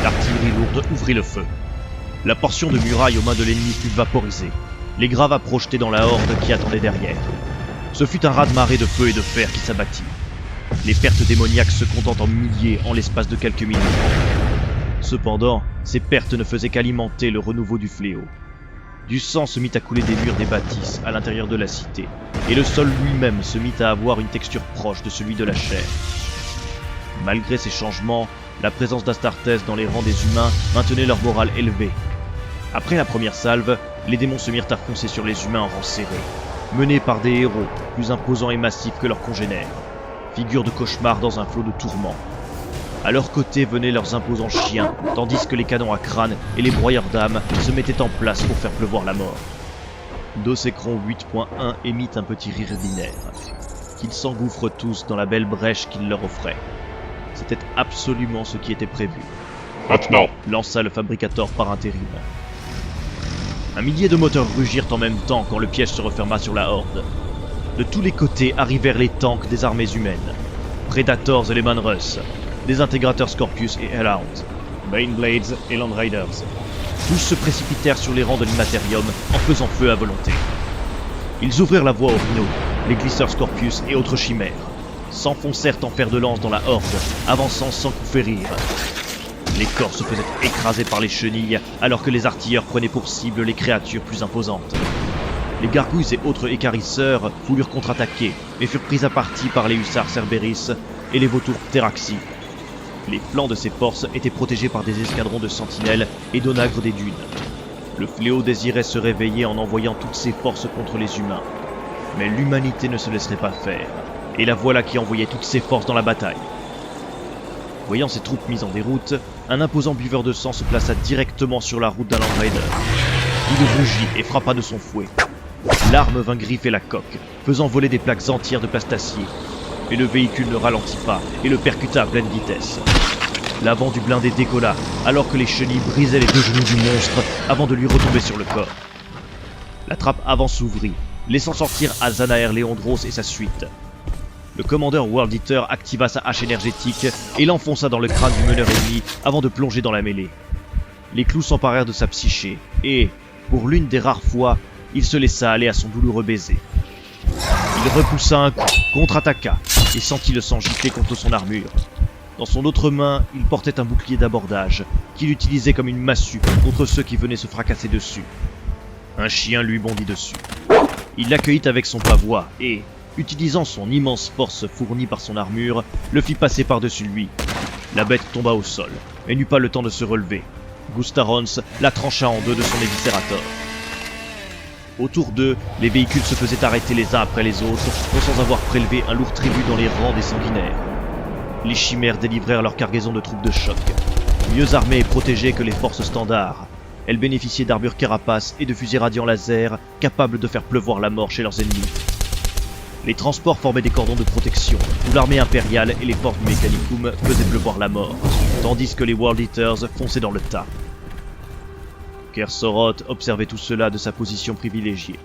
L'artillerie lourde ouvrit le feu. La portion de muraille aux mains de l'ennemi fut vaporisée, les gravats projetés dans la horde qui attendait derrière. Ce fut un raz-de-marée de feu et de fer qui s'abattit. Les pertes démoniaques se comptant en milliers en l'espace de quelques minutes. Cependant, ces pertes ne faisaient qu'alimenter le renouveau du fléau. Du sang se mit à couler des murs des bâtisses à l'intérieur de la cité, et le sol lui-même se mit à avoir une texture proche de celui de la chair. Malgré ces changements, la présence d'Astartés dans les rangs des humains maintenait leur morale élevé. Après la première salve, les démons se mirent à foncer sur les humains en rang serré, menés par des héros plus imposants et massifs que leurs congénères, figures de cauchemar dans un flot de tourments. À leur côté venaient leurs imposants chiens, tandis que les canons à crâne et les broyeurs d'âmes se mettaient en place pour faire pleuvoir la mort. Docécron 8.1 émit un petit rire binaire, qu'ils s'engouffrent tous dans la belle brèche qu'il leur offrait. C'était absolument ce qui était prévu. Maintenant, Lança le fabricateur par intérim. Un millier de moteurs rugirent en même temps quand le piège se referma sur la horde. De tous les côtés arrivèrent les tanks des armées humaines, Predators et les Manrus, désintégrateurs Scorpius et Hellhounds, Baneblades et Landriders. Tous se précipitèrent sur les rangs de l'Immaterium en faisant feu à volonté. Ils ouvrirent la voie aux rhinos, les glisseurs Scorpius et autres chimères, s'enfoncèrent en fer de lance dans la horde, avançant sans coup férir. Les corps se faisaient écraser par les chenilles, alors que les artilleurs prenaient pour cible les créatures plus imposantes. Les gargouilles et autres écarisseurs voulurent contre-attaquer, mais furent pris à partie par les hussards Cerberus et les vautours Pteraxi. Les flancs de ces forces étaient protégés par des escadrons de sentinelles et d'onagres des dunes. Le fléau désirait se réveiller en envoyant toutes ses forces contre les humains. Mais l'humanité ne se laisserait pas faire, et la voilà qui envoyait toutes ses forces dans la bataille. Voyant ses troupes mises en déroute, un imposant buveur de sang se plaça directement sur la route d'un Land Raider. Il rugit et frappa de son fouet. L'arme vint griffer la coque, faisant voler des plaques entières de plastacier. Mais le véhicule ne ralentit pas et le percuta à pleine vitesse. L'avant du blindé décolla, alors que les chenilles brisaient les deux genoux du monstre avant de lui retomber sur le corps. La trappe avant s'ouvrit, laissant sortir Azanaer Leondros et sa suite. Le commandeur World Eater activa sa hache énergétique et l'enfonça dans le crâne du meneur ennemi avant de plonger dans la mêlée. Les clous s'emparèrent de sa psyché et, pour l'une des rares fois, il se laissa aller à son douloureux baiser. Il repoussa un coup, contre-attaqua et sentit le sang gicler contre son armure. Dans son autre main, il portait un bouclier d'abordage qu'il utilisait comme une massue contre ceux qui venaient se fracasser dessus. Un chien lui bondit dessus. Il l'accueillit avec son pavois et, utilisant son immense force fournie par son armure, le fit passer par-dessus lui. La bête tomba au sol, mais n'eut pas le temps de se relever. Gustarons la trancha en deux de son éviscérator. Autour d'eux, les véhicules se faisaient arrêter les uns après les autres, sans avoir prélevé un lourd tribut dans les rangs des sanguinaires. Les chimères délivrèrent leur cargaison de troupes de choc. Mieux armées et protégées que les forces standards, elles bénéficiaient d'armures carapaces et de fusils radiants laser capables de faire pleuvoir la mort chez leurs ennemis. Les transports formaient des cordons de protection, où l'armée impériale et les forces du Mechanicum faisaient pleuvoir la mort, tandis que les World Eaters fonçaient dans le tas. Kersorot observait tout cela de sa position privilégiée.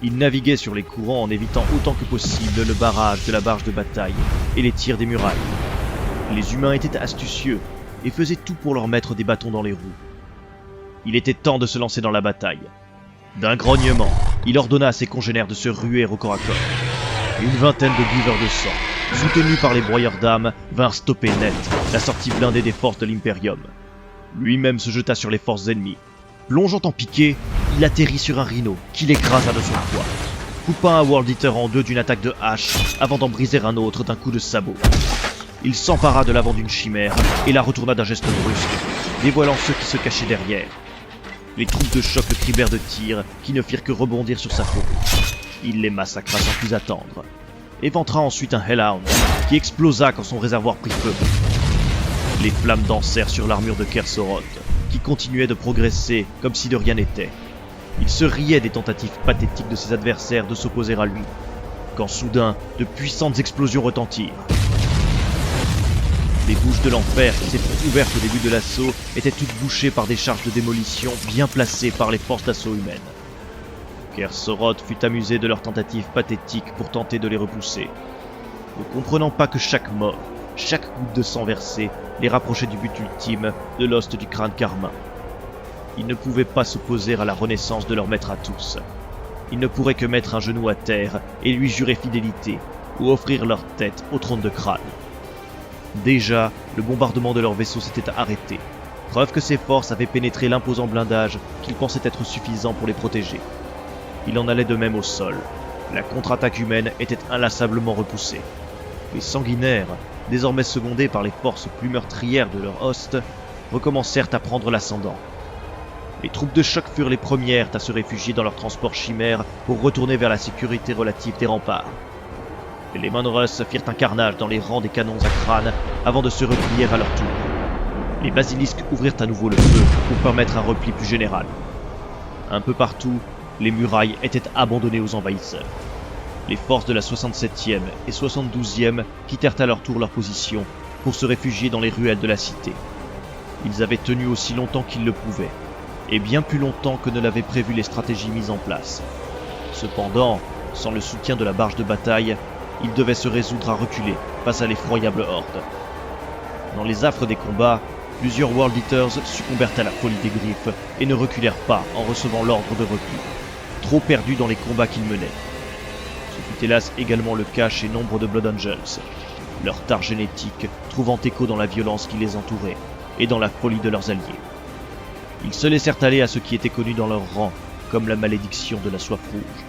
Il naviguait sur les courants en évitant autant que possible le barrage de la barge de bataille et les tirs des murailles. Les humains étaient astucieux et faisaient tout pour leur mettre des bâtons dans les roues. Il était temps de se lancer dans la bataille. D'un grognement, il ordonna à ses congénères de se ruer au corps à corps. Une vingtaine de buveurs de sang, soutenus par les broyeurs d'âmes, vinrent stopper net la sortie blindée des forces de l'Imperium. Lui-même se jeta sur les forces ennemies. Plongeant en piqué, il atterrit sur un rhino qui l'écrasa de son poids, coupa un World Eater en deux d'une attaque de hache avant d'en briser un autre d'un coup de sabot. Il s'empara de l'avant d'une chimère et la retourna d'un geste brusque, dévoilant ceux qui se cachaient derrière. Les troupes de choc le cribèrent de tirs qui ne firent que rebondir sur sa peau. Il les massacra sans plus attendre, éventra ensuite un Hellhound qui explosa quand son réservoir prit feu. Les flammes dansèrent sur l'armure de Kersorot, qui continuait de progresser comme si de rien n'était. Il se riait des tentatives pathétiques de ses adversaires de s'opposer à lui, quand soudain, de puissantes explosions retentirent. Les bouches de l'enfer qui s'étaient ouvertes au début de l'assaut étaient toutes bouchées par des charges de démolition bien placées par les forces d'assaut humaines. Kersorot fut amusé de leurs tentatives pathétiques pour tenter de les repousser, ne comprenant pas que chaque mort, chaque goutte de sang versée les rapprochait du but ultime de l'ost du crâne carmin. Ils ne pouvaient pas s'opposer à la renaissance de leur maître à tous. Ils ne pourraient que mettre un genou à terre et lui jurer fidélité, ou offrir leur tête au trône de crâne. Déjà, le bombardement de leur vaisseau s'était arrêté, preuve que ses forces avaient pénétré l'imposant blindage qu'ils pensaient être suffisant pour les protéger. Il en allait de même au sol. La contre-attaque humaine était inlassablement repoussée. Les sanguinaires, désormais secondés par les forces plus meurtrières de leur host, recommencèrent à prendre l'ascendant. Les troupes de choc furent les premières à se réfugier dans leur transport chimère pour retourner vers la sécurité relative des remparts. Les Manrus firent un carnage dans les rangs des canons à crâne avant de se replier à leur tour. Les basilisques ouvrirent à nouveau le feu pour permettre un repli plus général. Un peu partout, les murailles étaient abandonnées aux envahisseurs. Les forces de la 67e et 72e quittèrent à leur tour leur position pour se réfugier dans les ruelles de la cité. Ils avaient tenu aussi longtemps qu'ils le pouvaient, et bien plus longtemps que ne l'avaient prévu les stratégies mises en place. Cependant, sans le soutien de la barge de bataille, ils devaient se résoudre à reculer face à l'effroyable horde. Dans les affres des combats, plusieurs World Eaters succombèrent à la folie des griffes et ne reculèrent pas en recevant l'ordre de repli, trop perdus dans les combats qu'ils menaient. Ce fut hélas également le cas chez nombre de Blood Angels, leur tare génétique trouvant écho dans la violence qui les entourait et dans la folie de leurs alliés. Ils se laissèrent aller à ce qui était connu dans leur rang comme la malédiction de la soif rouge.